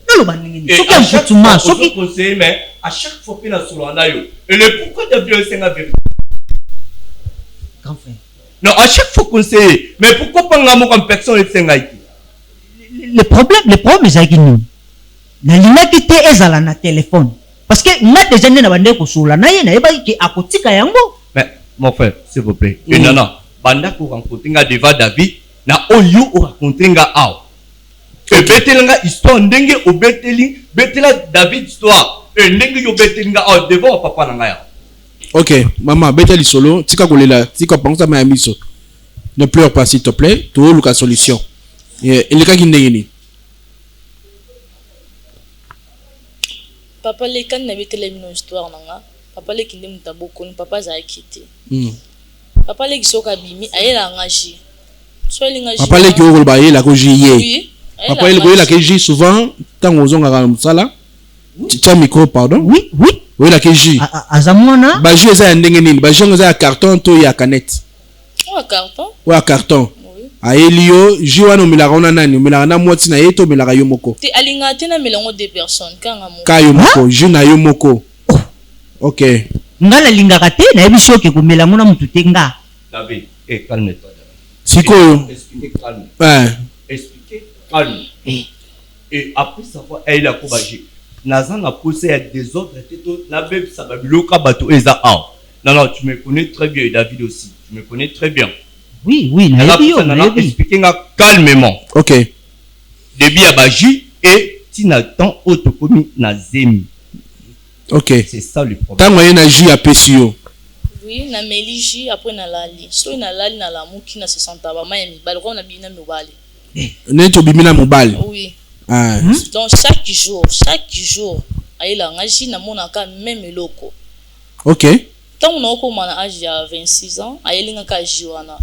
nalo bandingi soki amfutuma soki conseiller mais à chaque fois que na solo anayo et le pourquoi de vieux senga vérité grand frère non à chaque fois conseiller mais pourquoi pas ngamo comme personne et senga iki le problème c'est que nous na linaki te ezala na téléphone. Parce que moi déjà na bande ko sola na ye na yeba ki akotika yango. Mais mon frère s'il vous plaît. Et non banda ko rencontrer nga devant David na oyo o rencontrer nga aw. Et betelinga histoire ndenge o betela David histoire. Et ndenge yo betelinga aw devant papa na nga ya. OK, maman beteli solo tika kolela tika pensa ma miso. Ne pleure pas s'il te plaît, to luka solution. Et il ka kindenge ni. Papa le kan na betele mino histoire nanga papa le kinde mutaboko ni papa za akite papa le kisoka bimi ayela ngaji so eli ngaji papa le ki o ba yela ko jiye papa le ko yela ke ji souvent tango ozonga ka musala tia micro pardon oui oui la ke ji azamona ba ji eza ndenge nini ba ji eza carton to ya canette carton wa carton aelio ji wana omilaka ona nani omilaka na mwati na ye to omilaka yo moko te alinga te na melango deux personnes kanga moko ka yo moko ji na yo moko OK ngala lingaka te na yebi soki ko melango na mutu te nga David calme-toi sikoyo expliquer calme expliquer calme et après savoir elle a cobaji naza na posé à des autres teto na beb ça ba biloka bato eza non tu me connais très bien David aussi tu me connais très bien. Oui, na yebi expliquer calmement. OK. Débit à Baji et Tinatan autocomi na zemi. OK. C'est ça le problème. Tant moyen na ji a pesio. Oui, na meliji après na lali. So na lali na la muki na se senta ba ma yemi bal na bina mobali. Ne to bimina mobali. Oui. Ah. Donc chaque jour ayela ngaji na mona ka même loko. OK. Tant on a comme à âge ya 26 ans, ayelinga ka jiwana.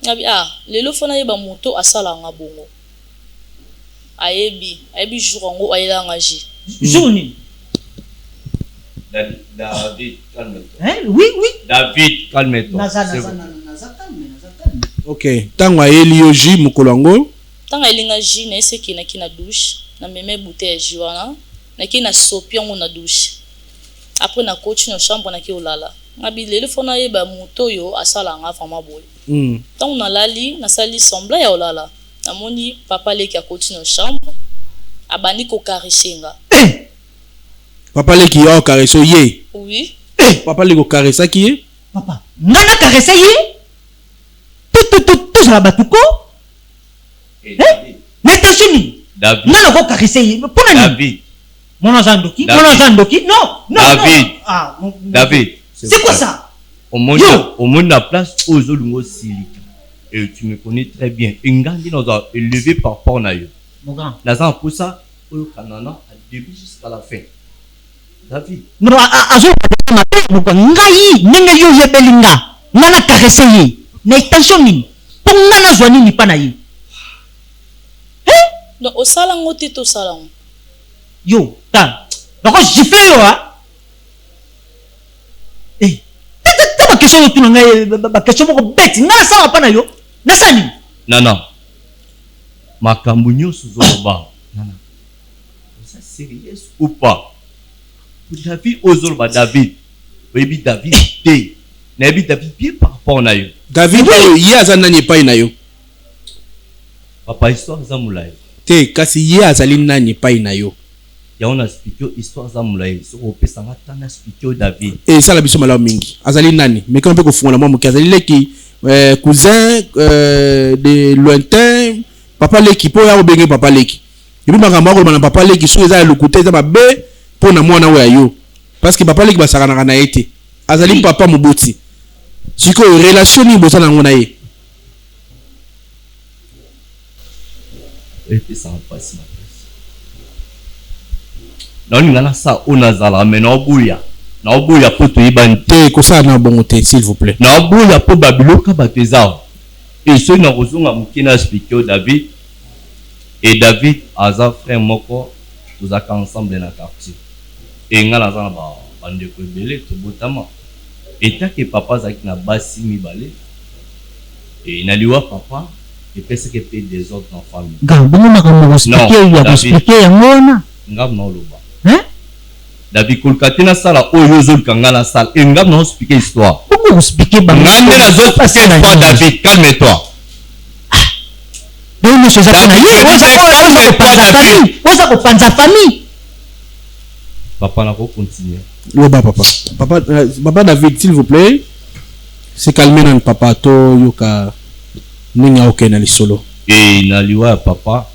Ngabi lelo fona yeba moto asala nga bongo. Ayebi jour ngo ayela ngaji. Journée. David, calme-toi. Oui. David, calme-toi. OK. Tango ayeli ji mukolongo. Tango ayelinga ji na eseki na kina douche, na meme bouteille jiwana, na kina sopi ngo na douche. Après na coach na chambre na ki olala. Ngabi lelo fona yeba moto yo asala nga fama boy. Tant on a lali na sali sembla ya olala. Namoni papa le ki a coach na chambre. Abandi ko caressenga. Papa le ki a caressé ye. Oui. Papa le ko caressa ki ye. Papa, ngana caressé ye. Tout ça batuko. N'attention. David. Ngana ko caressé ye. Pour David. Mon Zandoki. Non. David. C'est quoi ça? Au monde la place aux olungo silika. Et tu me connais très bien. Ngandi nous a élevé par rapport à yo. Mon grand. Nazan pour ça, au Canada, à début jusqu'à la fin. David. Non, azo ma père beaucoup ngai ninga yo yebelinga. Ngana caressé ye. Na attention ni. Pour ngana zwani ni pana ye. Donc au salon au tito salon. Yo, ta. Donc gifle yo question tu ngai ba question moko bête ngana sa pa na yo nasani Nana. Makambo nyonso zoloba. Nana. Ça sérieux ou pas? David ozoloba David. Oui, David té. Nabi David bien par rapport na yo. David ye azana ni pa na yo. Papa histoire za mulai. Te kasi ye azali nani pa na yo. Ya on a expliqué histoire za mulai. So opesa ngata na expliqué David. Et ça la biso malamu mingi. Azali nani? Mais quand on peut ko fungola mwa azali leki cousin de lointain, papa leki po ya obenge papa leki. Et puis makambo ko na papa leki so eza lokuté za mabe po na mwana we yo. Parce que papa leki basakana na été. Azali papa moboti. Siko relation ni bosana ngona ye. Et ça va passer. Non ngana sa onazala mais na obuya. Na obuya po to ibante ko sa na bongote s'il vous plaît. Na obuya po babiloka batezao. Et so na kozonga mukina expliquer David. Et David aza frère moko tous aka ensemble na quartier. Et ngana za na ba bande ko belé to botama. Et tant que papa zaki na basi mibale. Et na liwa papa et pesa que fait des autres en famille. Gambo makambo expliquer ya expliquer ngona. Ngam na loba. Hein? David Kolkatina sala oyo zol kangana sala. Et ngam na expliquer histoire. Pourquoi expliquer ba? Ngam na zol passer histoire David, calme-toi. Donc monsieur Zakana, vous avez pas famille. Papa n'a pas continué. Loba papa. Papa David s'il vous plaît. C'est calmer nan papa to yoka ninga okena li solo. Et naliwa papa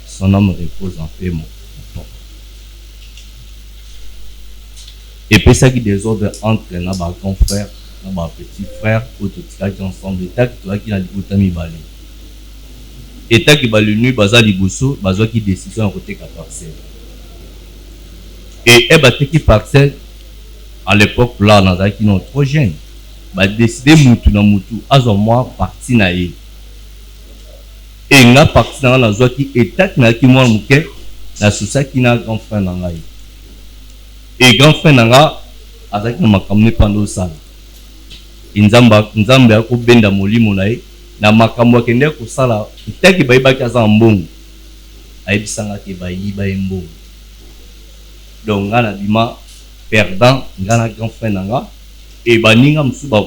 son âme repose en paix mon. Et puis ça qui désordre entre na ba grand frère, na ba petit frère, autotika qui ensemble état qui toi qui na libutami balé. État qui ba le nuit baza liboso, baza qui décision à côté ka parcelle. Et elle battait qui parcelle à l'époque là dans un qui non trop jeune. Bah décider mutu na mutu azo moi parti na ye. Et nga parti dans la zone qui état na qui moi muke na sousa qui na grand frère na ngai. Et grand frère na nga azaki na makamne pando sala. Nzamba ko benda molimo na ye na makambo kende ko sala itaki ba ibaki aza mbongo. Ayibisanga ke ba yiba mbongo. Donc ngana bima perdant ngana grand frère nanga et baninga musu ba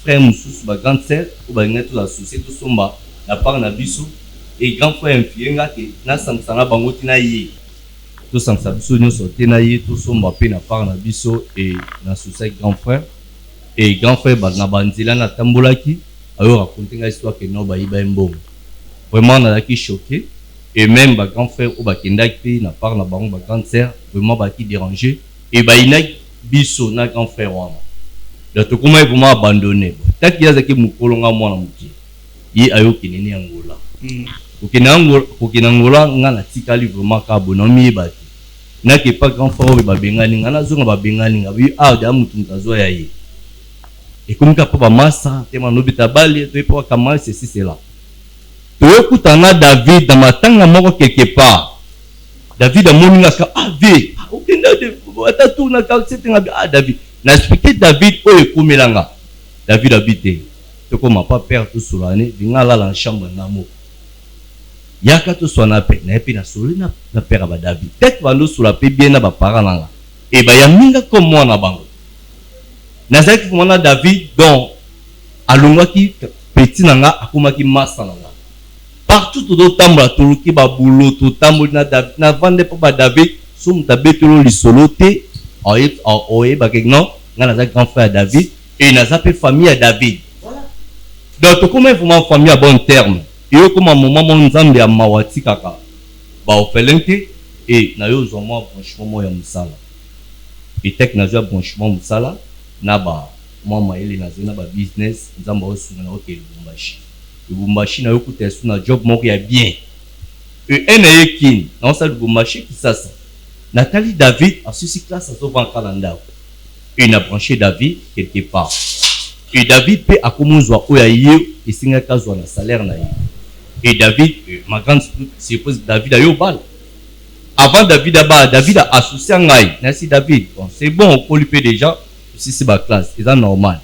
frère musu ba grande sœur ou ba ngatu la société to somba na part na biso et grand frère infienga ke na samsana bango tina yi to samsa biso nyo sote na yi to somba pe na part na biso et na société grand frère ba na banzila na tambolaki ayo raconter nga histoire que no ba yiba mbongo vraiment na ki choqué. Et même ma grand frère ou ma kindaki na part na bango ma grande sœur vraiment ba qui déranger et ba inak biso na grand frère wana donc to comment vraiment abandonné taki yazaki mukolonga mwana muki yi ayo kinene angola okinangola nga na tikali vraiment ka bonomi bati na ke pas grand frère ba bengani nga na zonga ba bengani nga bi a da mutu mtazo ya ye et comme ka papa massa tema no bitabali to ipo kama ceci c'est là. Tokutana David dans matanga moko quelque part. David a moninga ka ave. Okenda de atatu na ka setinga David. Na expliquer David o ekomelanga. David habité. To comme pas père tout sur l'année, vinga la chambre ngamo. Yaka to so na pe na epi na solo na père ba David. Peut-être bando sur la pe bien na ba parents nanga. Et ba ya minga comme moi na bango. Na zaki mona David donc alongwa ki petit nanga akomaki massa nanga. Partout tout tambola toluki ba boulot tout tamboli na David na vande pa ba David sum tabetolo li solote oye ba non ngana za grand frère David et na za pe famille à David. Voilà. Donc comment vraiment famille à bon terme. Et comme un moment mon nzambe ya mawati kaka ba opelente et na yo zoma franchement ya musala. Et tek na zo franchement musala na ba mama ele na zena ba business nzamba osunga na oke Lubumbashi. Lubumbashi na yokuta esu na job moko ya bien. Et un ekin na sa Lubumbashi qui ça. Nathalie David a ceci classe à son calendrier. Il a branché David quelque part. Et David peut accommoder oya yé et singa kazo na salaire na yé. Et David ma grande suppose David a yo bal. Avant David a associé ngai. Merci David. Bon, c'est bon on peut lui payer déjà si c'est ma classe, c'est normal.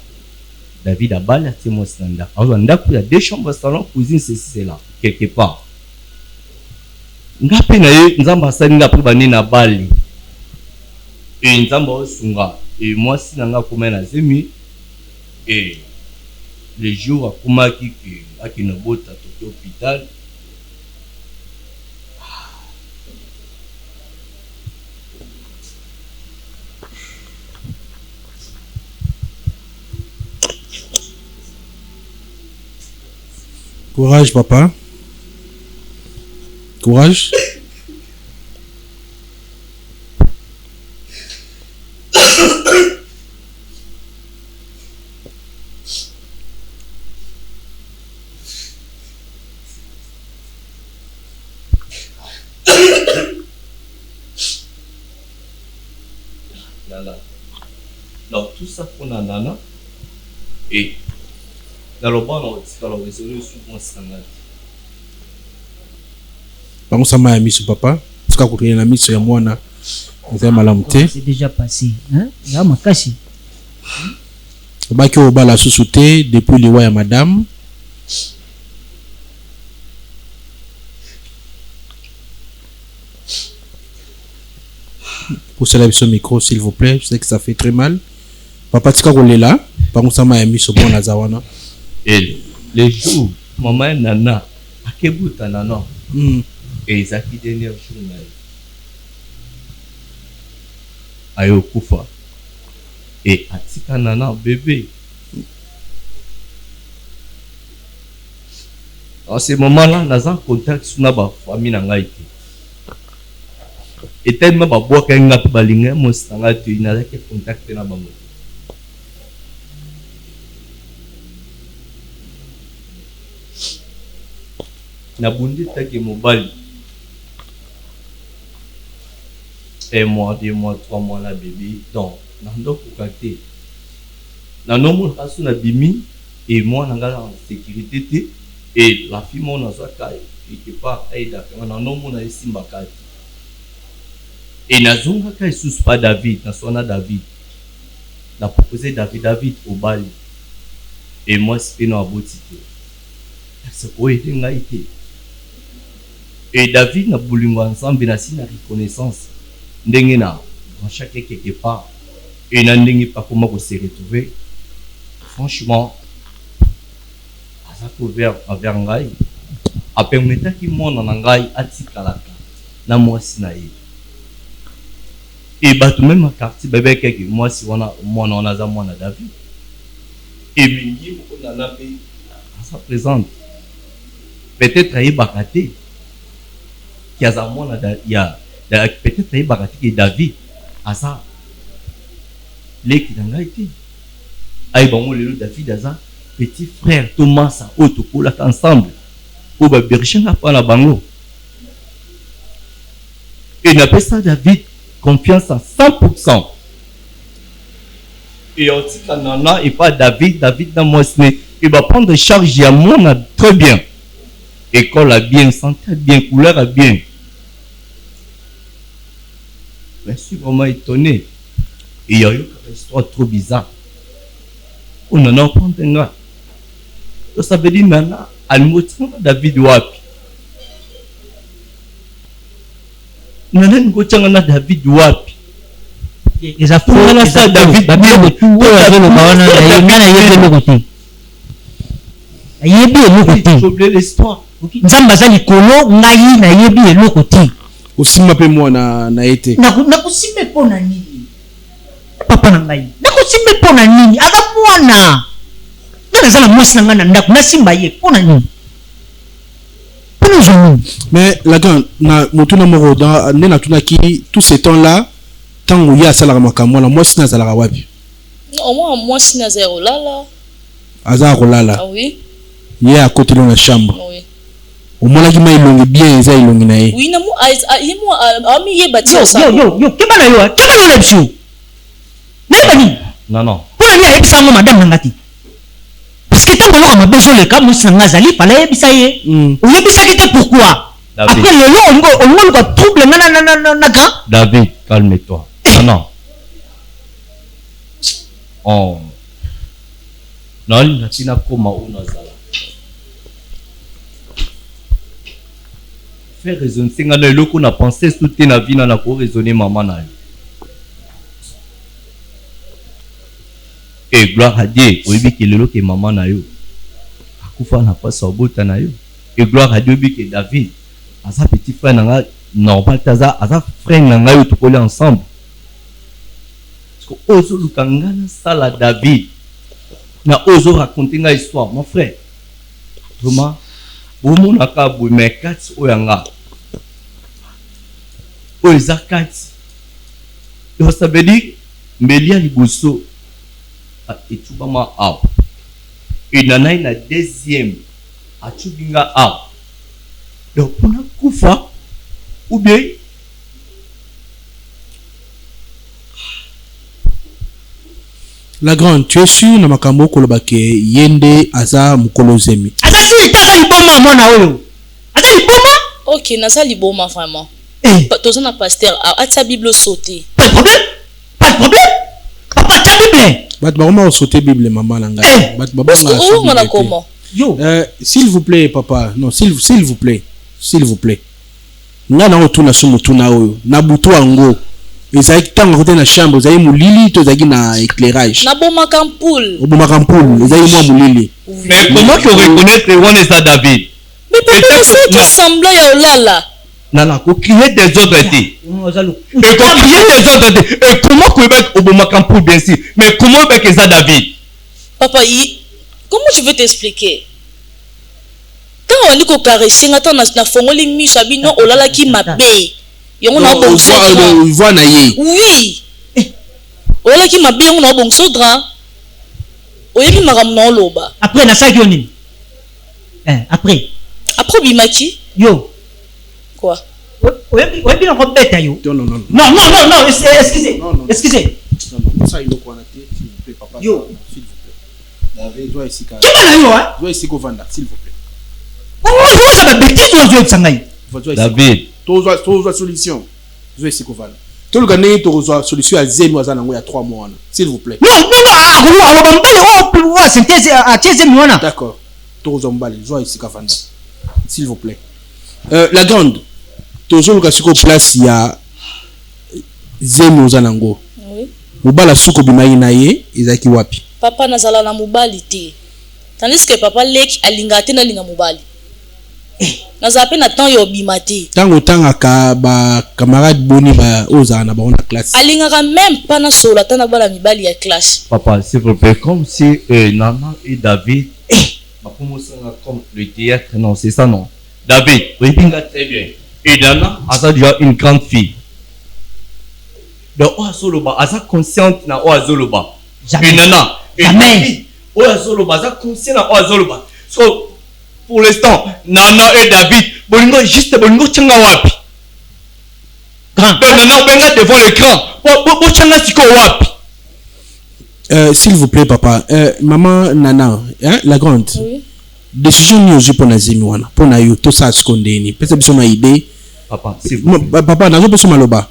David a balle à Timo Standa. Alors, il y a 2 chambres, salon, cuisine, ceci, c'est là, quelque part. Ngape na ye, nzamba sali nga pe bane na bali. Et nzamba osunga. Et moi, si nanga kuma na zemi, et les jours à kuma qui ne bota à l'hôpital. Courage, papa. Courage. Donc tout ça pour Nana et dans le bon on dit souvent scandale. Bango sama ya miso papa, tuka kutunya na miso ya mwana. Nzema malamu te. C'est déjà passé, hein? Ya makasi. Baki obala susu te depuis liwa ya madame. Poussez la biso micro s'il vous plaît, je sais que ça fait très mal. Papa tika kolela, bango sama ya miso bon na zawana. Et les jours maman Nana akebuta Nana. Et Zaki dernier jour na ayo kufa et atika Nana bébé. En ce moment-là, nous avons contact sur la famille na été. Et tellement ba bois qu'un gars balinga mo sanga tu n'a que contact na bango. Na bundi taki mobile. 1 mois, 2 mois, 3 mois la bébé. Donc, nando kokate. Na nomo kasu na bimi et moi nanga en sécurité et la fille mon na zaka quelque part aida na nomo na simba kati. Et nazonga ka sous pas David, na sona David. Na proposé David au bal. Et moi c'est no abotité. C'est quoi était ngaité. Et David na bolingo ensemble na sina reconnaissance. Ndenge na dans chaque quelque part et na ndenge pas comment ko se retrouver. Franchement asa couvert envers ngai. A permettre ki mona na ngai atikalaka na mwasi na ye. Et bato même à quartier bébé quelque moi si on a za mwana David. Et mingi on a na pe ça présente. Peut-être ay bakate qui a za mwana il y a peut-être ay bakate que David à ça les qui dans été ay bango le David aza petit frère Thomas a auto kola ensemble au ba berger na pas la bango. Et n'a pas ça David confiance à 100%. Et on dit que Nana et pas David dans moi il va prendre charge à moi très bien. École a bien, santé a bien, couleur a bien. Mais je suis vraiment étonné. Et il y a eu une histoire trop bizarre. On en a entendu un gars. Ça veut dire Nana à moitié David wapi. Nana ngochanga David wapi. Les affaires là ça David babé tout avec le bawana na ngana yebe le côté. Yebe le côté. Trouver l'histoire. Nzamba za likolo ngai na yebi le côté. Osima pe moi na été. Na kusime pona nini? Papa na ngai. Na kusime pona nini? Aga mwana. Ngana za na mwasi na ngana ndako na simba ye pona nini? Mais là-dedans, na moro dans nena tuna ki tout ce temps-là, tant où il y a salara makamwa la moi sina salara wapi. Au moins moi sina zéro là. Azar lala. Ah oui. Il est à côté de la chambre. Oui. Au moins là qui m'a ilongi bien, ça ilongi nae. Oui, na mo ami ye bati ça. Yo, keba na yo, keba na lepsu. Nani? Non. Pour aller avec ça madame ngati. Parce que tant qu'on a besoin le cas musanga zali fallait bisaye. On est bisaki pourquoi? Après le long on va trouble naka. David, calme-toi. Non. naolinga ntina koma oyo nazala faire raisonner singa na eloko na penser tout te na vie na ko raisonner maman na yo. Et gloire à Dieu, oyebi ke lelo ke maman na yo akufa na pasa obota na yo. Et gloire à Dieu oyebi ke David asa petit frère na nga normal taza asa frère na nga yo tokoli ensemble. Parce que ozo lukanga na sala David na ozo raconter nga histoire mon frère. Vraiment bomo na ka bo me kati oyanga. Oza kati. Et ça veut dire melia liboso et tu vas ma out. Et nana na deuxième a tu binga out. Donc on a kufa ou bien la grande, tu es sûr na makambo kolobake yende aza mukolo zemi. Aza si taza liboma mwana oyo. Aza liboma? Ok, naza liboma vraiment. Tozo na pasteur atia Bible sauté. Pas de problème. Pas de problème. Papa ta Bible. Bat ba sauter Bible maman nanga. Bat ba on a comment? Yo. S'il vous plaît papa. Non, s'il vous plaît. S'il vous plaît. Nga na otuna sumu tuna oyo. Na butu ango. Ezaki tanga kote na chambre, ezaki mulili to ezaki na éclairage. Na boma kampoul. Boma kampoul, ezaki mwa mulili. Mais comment tu reconnaître on est ça David? Mais papa c'est tout semblant ya olala. Nana ko crier des autres été. Et ko crier des autres été. Et comment ko mettre au boma kampoul bien sûr. Mais comment avec ça David? Papa, comment je veux t'expliquer? Quand on dit qu'on caresse, on a fongoli mishabino olala ki mabe. Yongo na bon sodra. Voix na ye. Oui. Olala ki mabe yongo na bon sodra. Oyebi maram na loba. Après na sa yoni. Après. Après bimaki. Yo. Quoi? Oyebi na robeta yo. Non. Non, excusez. Excusez. Non, ça il ko na te, s'il vous plaît papa. Yo, s'il vous plaît. David, dois ici car. Qui va yo hein? Dois ici ko vanda, s'il vous plaît. Oh, ça va bêtise yo tsangai. David. Tozo solution. Dois ici ko vanda. Tout le gagné tozo solution à zéro mois il y a 3 mois. S'il vous plaît. Non, synthèse à tiese mwana. D'accord. Tozo mbali, dois ici ka vanda. S'il vous plaît. La grande. Tozo le kasiko place il y a zéro zanango. Oui. Mobala suko bimayi na ye ezaki wapi? Papa nazala na mobali te. Tandis que papa leki alinga te na linga mobali. Nazala pe na temps yo bimate. Tango ka ba camarade boni ba oza na ba on classe. Alinga ka même pas na solo tana bala mibali ya classe. Papa, s'il vous plaît, comme si Nana et David comme le théâtre, non, c'est ça non. David, oui, très bien. Et Nana a déjà une grande fille. Donc, Oazoloba, Aza consciente na Oazoloba. Et Nana, et David, Oazoloba, Aza consciente na Oazoloba. So, pour l'instant, Nana et David, Bolingo juste Bolingo Tchanga Wapi. Donc, Nana, Benga devant l'écran. Bo Tchanga Siko Wapi. S'il vous plaît, papa. Maman Nana, hein, la grande. Oui. Décision ni oji pona zemi wana. Pona yo to sa skondeni. Pesa biso na idée. Papa, s'il vous plaît. Papa, nazo beso maloba.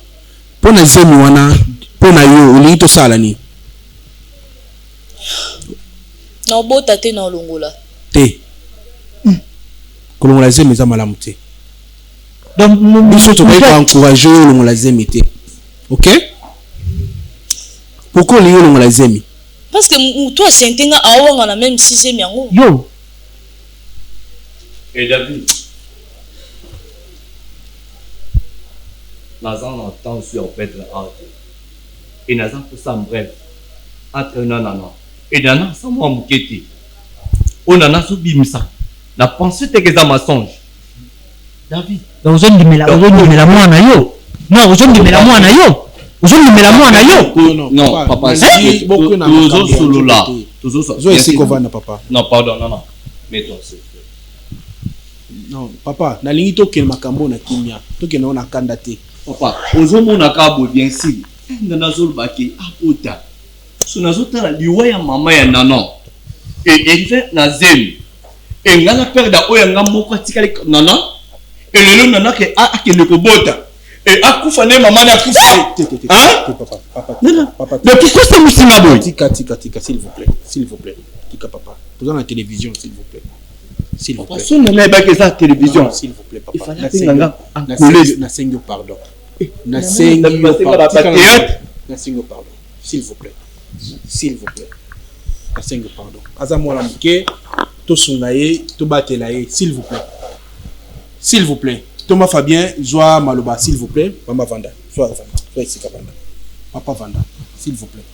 Pona zemi wana, pona yo oli to sala ni. Na bota te na longola. Te. Kolongola zemi za malamu te. Donc biso to ba encourager longola zemi te. OK? Pourquoi oli longola zemi? Parce que toi sentenga awanga na même 6e yango. Yo. Et David, Nazan entend sur Pedro Art. Et Nazan pour ça, bref, entre Nana et Nana, ça m'a mouqueté. On Nana soubimisa. La pensée que ça m'a songe. David. Donc, je me la mwana yo. Non, je me la mwana yo. Je me la mwana yo. Non, papa, si beaucoup n'a pas solo là. Toujours ça. Zo ici kovana papa. Non, pardon, non. Mets-toi, c'est non, papa, na lingi to ken makambo na kimia. To ken na kanda te. Papa, ozomo na kabo bien sûr. Nana zolbaki apota. Sona zotala liwa ya mama ya Nana. Et il fait na zem. Et ngana perda oyanga moko tikali Nana. Et lelo Nana ke le kobota. Et akufa ne mama na akufa. Hein? Papa. Mais pourquoi c'est musinga boy? Tika, s'il vous plaît. S'il vous plaît. Tika papa. Posons la télévision, s'il vous plaît. S'il vous plaît. On n'a pas que ça télévision. S'il vous plaît, papa. Il fallait Nasengo, pardon. Nasengo, pardon. S'il vous plaît. S'il vous plaît. Nasengo, pardon. Azamo la mouke, to sungaye, to batelaye, s'il vous plaît. S'il vous plaît. Thomas Fabien, Joa Maloba, s'il vous plaît. Mama Vanda. Sois ici, Vanda. Papa Vanda, s'il vous plaît.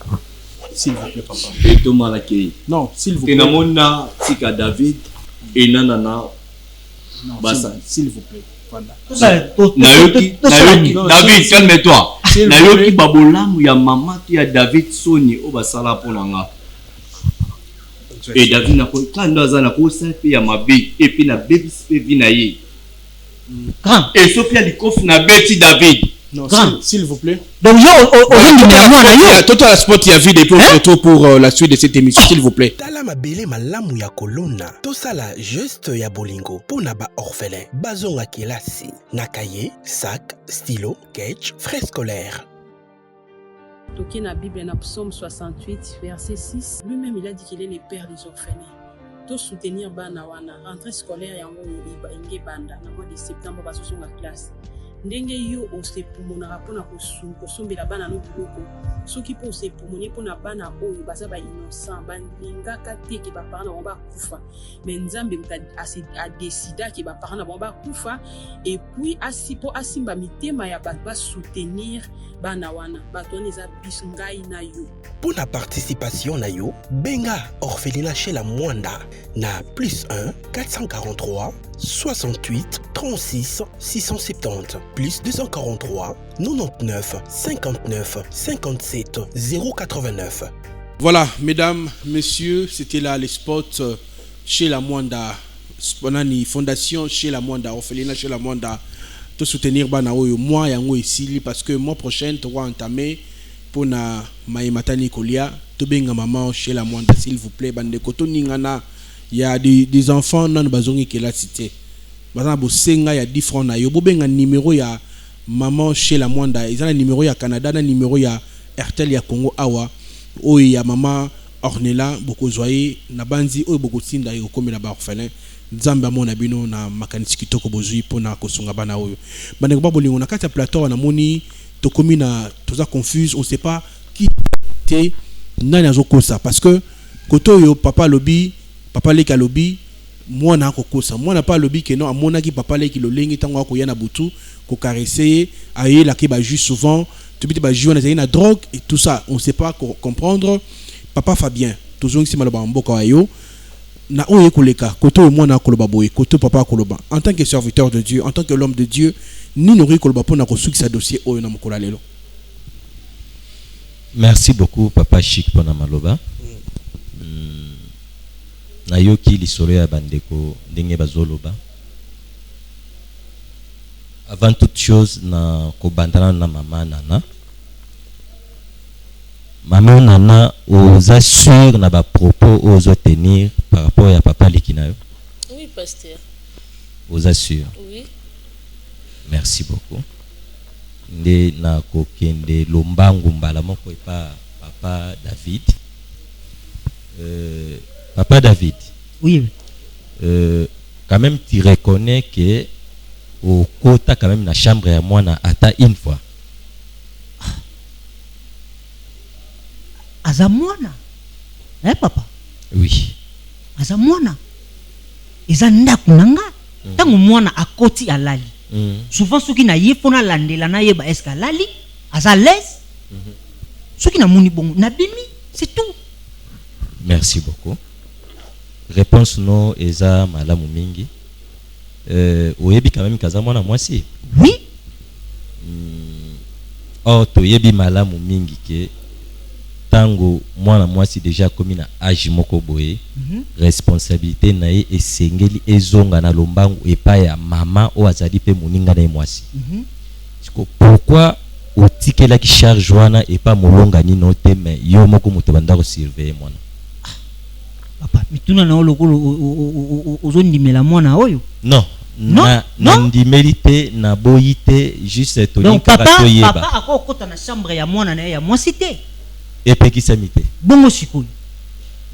S'il vous plaît, papa. Et Thomas Lakei. Non, s'il vous plaît. Et Namona, Tika David, et Nanana. S'il vous plaît. Vanda. Nayoki, David, calme-toi. Nayoki Babolam, ya maman qui a David Soni, au Basala Ponanga. Et David n'a pas quand nous avons ya mabi et puis na baby vinaye. Grand. Et Sophia Likof na Betty David. Non, s'il vous plaît. Donc Total Sport, il y a vu des retours pour la suite de cette émission, s'il vous plaît. Tala mabele malamu ya kolona. Tosala juste ya bolingo. Pona ba orphelin. Bazonga kelasi. Na cahier, sac, stylo, sketch, frais scolaires. Toqué la Bible dans Psaume 68, verset 6, lui-même il a dit qu'il est le père des orphelins. Tout soutenir Banawana, rentrée scolaire yango inge banda, na mois de septembre baso son la classe. Ndenge yo ose pumonaka pona kosombela bana no biloko soki po ose pumone pona bana oyo baza ba innocent balingaka te ke baparana bango bakufa mais nzambe a décida ke baparana bango bakufa et puis asipo asimba mitema ya bato basoutenir bana wana bato wana eza biso ngai na yo. Pona participation na yo benga orphelinat chez la Mwanda na +1 443 68 36 670 plus 243 99 59 57 089. Voilà, mesdames, messieurs, c'était là les spots chez la Mwanda, fondation chez la Mwanda, orphelinat chez la Mwanda, tout soutenir Banaoyo, moi yango ici parce que mois prochain tu vas entamer pour na Maïmatani Kolia, tu benga maman chez la Mwanda s'il vous plaît, bande koto ningana. Il y a des enfants dans le bazongi qui est la cité. Par exemple, il y a 10 francs. Il y a un numéro, il y a maman chez la Mwanda. Il y a un numéro, il y a Canada, un numéro, il y a Airtel, il y a Congo, Awa. Oh, il y a maman Ornella, beaucoup zoye, na banzi, oh, beaucoup de sinda, il y a comme la orphelin. Nzamba mon abino na makanisi kitoko bozui pour na kosunga bana oyo. Bande ko bolingo na kati ya plateau na moni to komi na toza confuse, on sait pas qui était nani azokosa parce que koto yo papa lobi papa leki lobi moi na kokosa moi na pas lobi que non amona ki papa leki lo lengi tango ko yana butu ko caresser aye la ki ba juste souvent tu biti ba jouer na drogue et tout ça on sait pas comprendre. Papa Fabien toujours ici maloba mboka ayo na oye koleka koto moi na koloba boye koto papa koloba en tant que serviteur de Dieu en tant que l'homme de Dieu ni nori koloba pona ko suki sa dossier oyo na mokola lelo. Merci beaucoup papa Chic pona maloba. Nayoki lisolo ya bandeko ndenge bazoloba. Avant toute chose na kobandana na mama nana. Maman nana oza sûr na ba propos ozo tenir par rapport à papa Likinayo. Oui pasteur. Oza sûr. Oui. Merci beaucoup. Nde na kokende lombangu mbala moko epa papa David. Papa David. Oui. Quand même tu reconnais que au quota quand même la chambre à moi na ata une fois. Azamwana. Eh papa? Oui. Azamwana. Eza ndaku nanga. Tango mwana akoti alali. Souvent ceux qui na yefona landela na yeba eska lali, aza l'aise. Ceux qui na moni bon na bimi, c'est tout. Merci beaucoup. Réponse non eza malamu mingi. Oyebi quand même kaza mwana mwasi. Oui. Oh to yebi malamu mingi ke tango mwana mwasi déjà komi na âge moko boye. Responsabilité na ye esengeli ezonga na lombangu epa ya mama o azali pe moninga na mwasi. Pourquoi otikela ki charge wana epa molonga ni note mais yo moko moto banda ko surveiller mwana. Papa, mituna na lokolo ozondimela mwana oyo? Non. Non, na ndimeli na boyite juste to donc papa akokota na chambre ya mwana na ya mwasi te. Epekisa mite. Bongo sikoyo.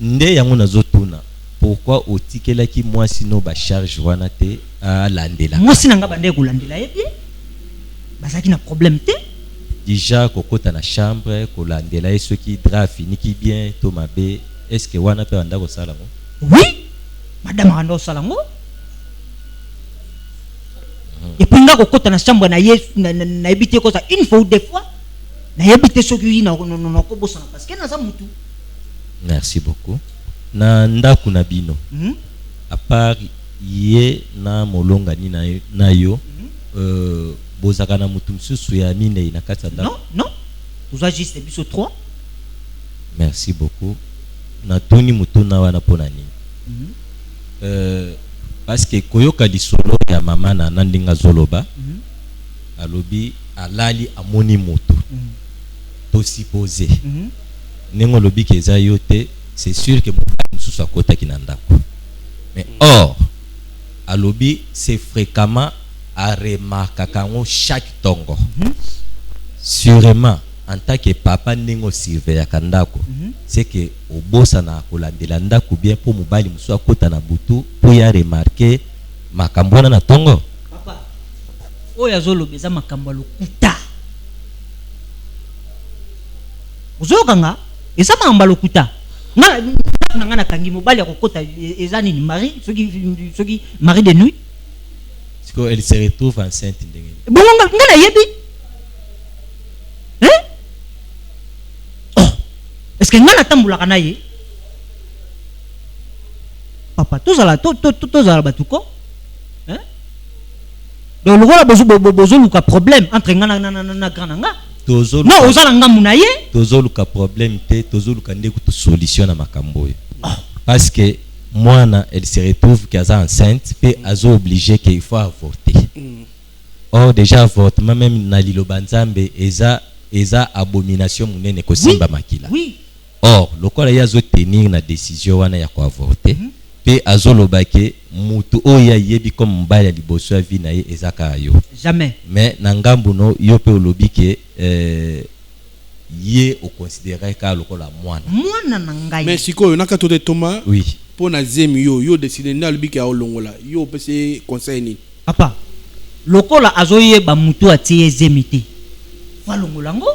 nde yango nazotuna pourquoi otikelaki mwasi no ba charge wana te alandela mwasi nanga bande kolandela ye bien bazaki na problème te déjà kokota na chambre kolandela ye soki drap finiki bien to mabe est-ce que wana pe anda kosala ngo oui madame anda kosala ngo et puis nga kokota na chambre na ye na ebite ko ça une fois ou deux fois na ebite soki na ko bosana parce que na za mutu. Merci beaucoup. Na ndaku na bino à part ye na molonga ni na yo bozaka na mutu msusu ya mine na kati ya non non vous avez juste biso 3. Merci beaucoup. Na toni mutu na wana pona nini parce que koyoka lisolo ya mama na nandinga zoloba alobi alali amoni moto to supposé nengo lobi keza yote c'est sûr que mususu akota kinandako mais or alobi c'est fréquemment à remarquer kango chaque tongo sûrement en tant que papa nengo surveiller kandako c'est que obosa na kolandela ndako bien pour mobali mususu akota na butu pour ya remarquer makambona na tongo papa oya zolobeza makambo lokuta uzokanga esa makambo lokuta nga na kangi mobali akokota eza nini mari soki mari de nuit parce que elle se retrouve enceinte ndenge bon nga na yebi hein est-ce que nga na tambulaka na ye papa tozala batuko hein donc le rôle bozo luka problème entre nga na grand nga non ozala nga munaye tozo luka problème te tozo luka ndeku to solution na makambo yo parce que mwana elle se retrouve qu'elle est enceinte puis azo obligé qu'il faut avorter or déjà avortement même na liloba nzambe eza abomination munene ko simba makila oui or lokola ya zo tenir na décision wana ya ko avorter pe azoloba ke mutu oya yebi comme mbali ya liboso ya vie na ye ezaka yo jamais mais na ngambu no yo pe olobi ke ye o considérer ka lokola mwana na ngai mais sikoyo nakato de Thomas oui pour na zemi yo décider na lobi ke a olongola yo pese conseil ni papa lokola azoye ba mutu atie zemi te fa longolango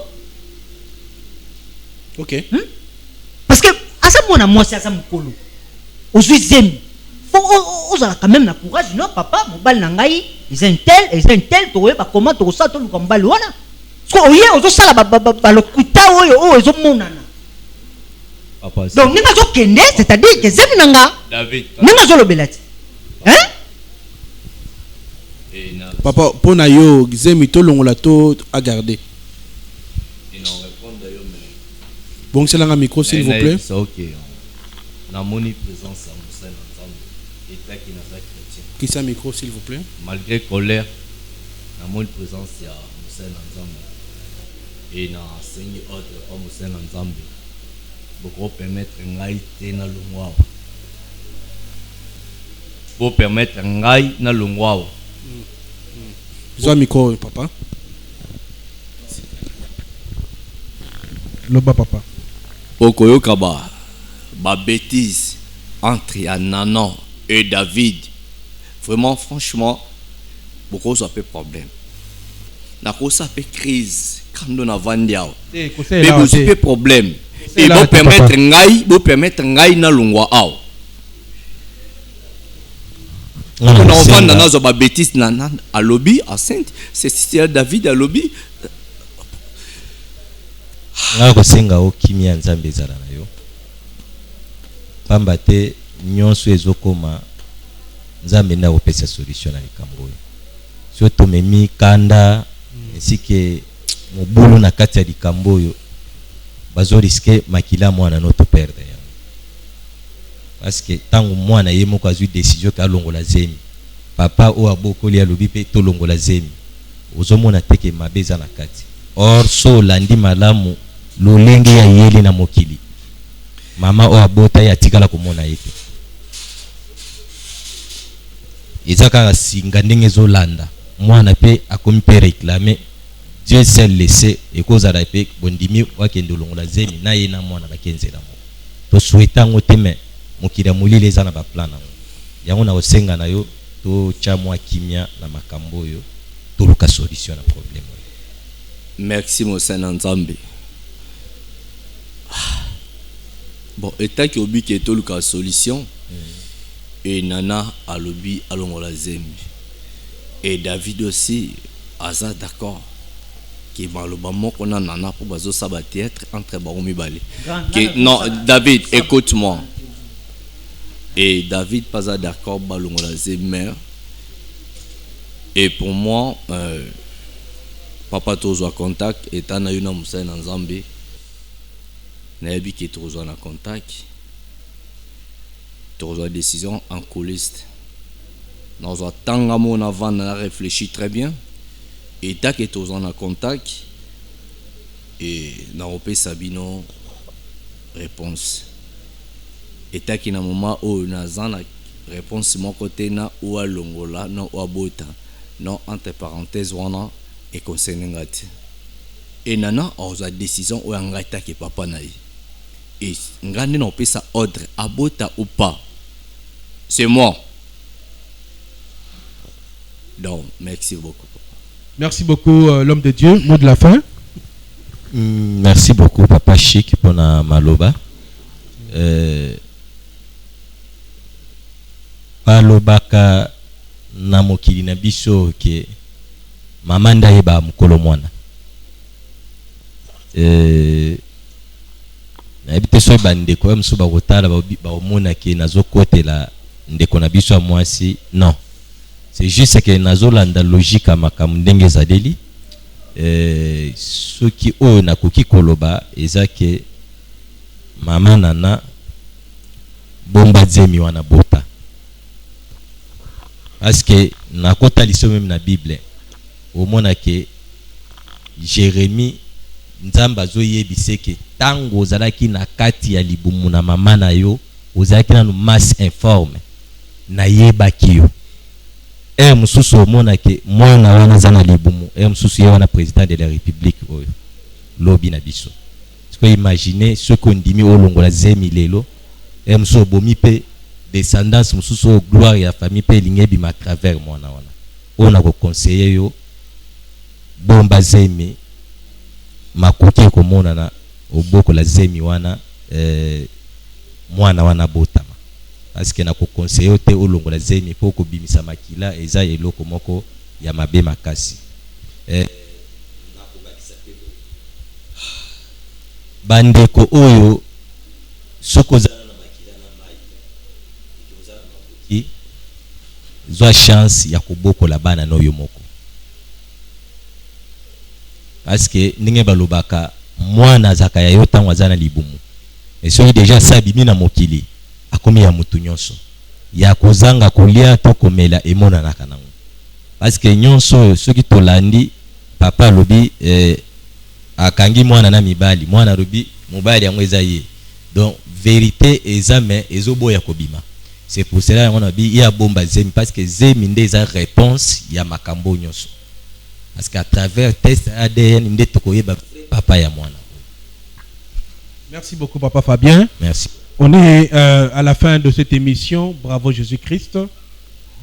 OK parce que asa mona mwasi asa mukolo ozui zemi faut ozala quand même na courage non papa mobali na ngai ils un tel to ba comment to sa to luka mobali wana so oye ozo sala ba lokuta oyo ozo monana papa donc ninga zo kende c'est-à-dire que zemi nanga David ninga zo lobelati hein papa pona yo zemi to longola to a garder bon c'est là un micro s'il vous plaît c'est OK na moni présence à Moussa Nzambe et ta qui n'a pas chrétien qui ça micro s'il vous plaît malgré colère na moni présence à Moussa Nzambe et na enseigné autre comme Moussa Nzambe pour permettre ngai te na longwa pour permettre ngai na longwa zo micro papa loba papa okoyoka ba bêtise entre Ananon et David vraiment franchement beaucoup ça peut problème na ko ça peut crise quand on a vandiao mais vous peut problème et vous permettre ngai na longwa ao on a vanda na zo ba bêtise na a lobby à Sainte c'est David a lobby nga kosenga okimia nzambe ezala na yo pamba te nyonso ezokoma nzambe nda kopesa solution na likambo oyo so tomemi kanda ainsi ke mobulu na kati ya likambo oyo bazoriske makila mwana no toperde yango parce que ntango mwana ye moko azwi décision ke alongola zemi papa oyo abokoli alobi mpe tolongola zemi ozomona teke mabe eza na kati or so olandi malamu lolenge ya yeli na mokili mama o abota ya tikala komona yete ezaka singa ndenge zolanda mwana pe akomi pe réclamer Dieu s'est laissé ekozala pe bondimi wakende longola zemi na ye na mwana bakenzela mo to souhaiter ngo teme mokili muli les ana ba plan na yango na osenga na yo to cha mwa kimia na makambo yo to luka solution na problème. Merci mon Saint Nzambe. Bon, état qui obi qui to luka solution et nana alobi alongola zembi et David aussi aza d'accord qui maloba moko na nana pour bazo saba théâtre entre baromi balé. Non, David, écoute-moi. Et David pas d'accord balongola zembi. Et pour moi papa tozo contact et tana yuna musa na Nzambe na yabi ki tozo na contact tozo décision en coulisse. Nous avons avant on a réfléchi très bien et tant que tozo en contact et na opé sabino réponse et tant que na moment où na zana réponse mon côté na ou a longola non ou abota non entre parenthèses wana et concernant ngati et nana oza décision ou ngata ke papa na et ngani na opé sa ordre abota ou pas c'est moi. Donc merci beaucoup. Merci beaucoup l'homme de Dieu. Mot de la fin. Merci beaucoup papa Chic pour na maloba. Palobaka na mokili na biso ke mama ndayeba mukolo mwana. Na ebite so bandeko mso ba kotala ba omona ke nazokotela ndeko na biso mwasi non. C'est juste que nazolanda logique makambo ndenge zadeli ceux qui o na koki koloba ezake mama nana bomba zemi wana bota parce que na kota liso même na Bible au mona ke Jérémie nzamba zo yebiseke tango ozalaki na kati ya libumu na mama na yo ozalaki na masse informe na yebaki yo mususu omona ke mwana wana zana libumu mususu ye wana président de la république oyo lobi na biso parce que imaginez ce qu'on dimi olongola zemi lelo mususu bomi pe descendance mususu gloire ya famille pe lingebi ma travers mwana wana ona ko conseiller yo bomba zemi makoki ko mona na oboko la zemi wana mwana wana botama parce que na ko conseiller te olongola zemi po ko bimisa makila eza eloko moko ya mabe makasi bandeko oyo soko za na makila na mai ikoza na makoki zwa chance ya kobokola bana no yo moko parce que ndenge balobaka mwana zakaya yo tango azana libumu et soki déjà sabimi na mokili akomi ya mutu nyonso ya kozanga kolia to komela emona na kanango parce que nyonso soki tolandi papa lobi akangi mwana na mibali mwana lobi mobali yango eza ye donc vérité examen ezoboya kobima c'est pour cela on a dit ya bomba zemi parce que zemi nde eza réponse ya makambo nyonso parce qu'à travers test ADN nde tokoyeba papa ya mwana. Merci beaucoup papa Fabien. Merci. On est à la fin de cette émission. Bravo Jésus-Christ.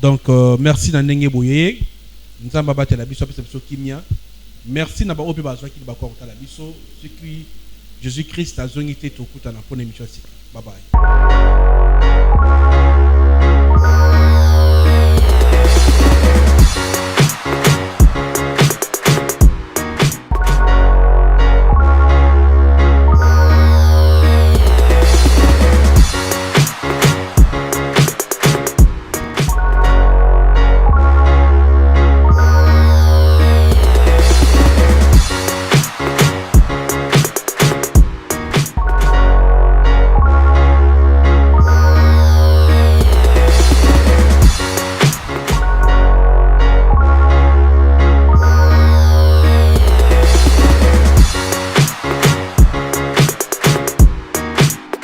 Donc merci Nandenge Boye. Nzamba bate la biso pesa kimia. Merci na ba opi ba zwaki ba ko la biso. Ce qui Jésus-Christ a zongi te tokuta na pone émission. Bye bye.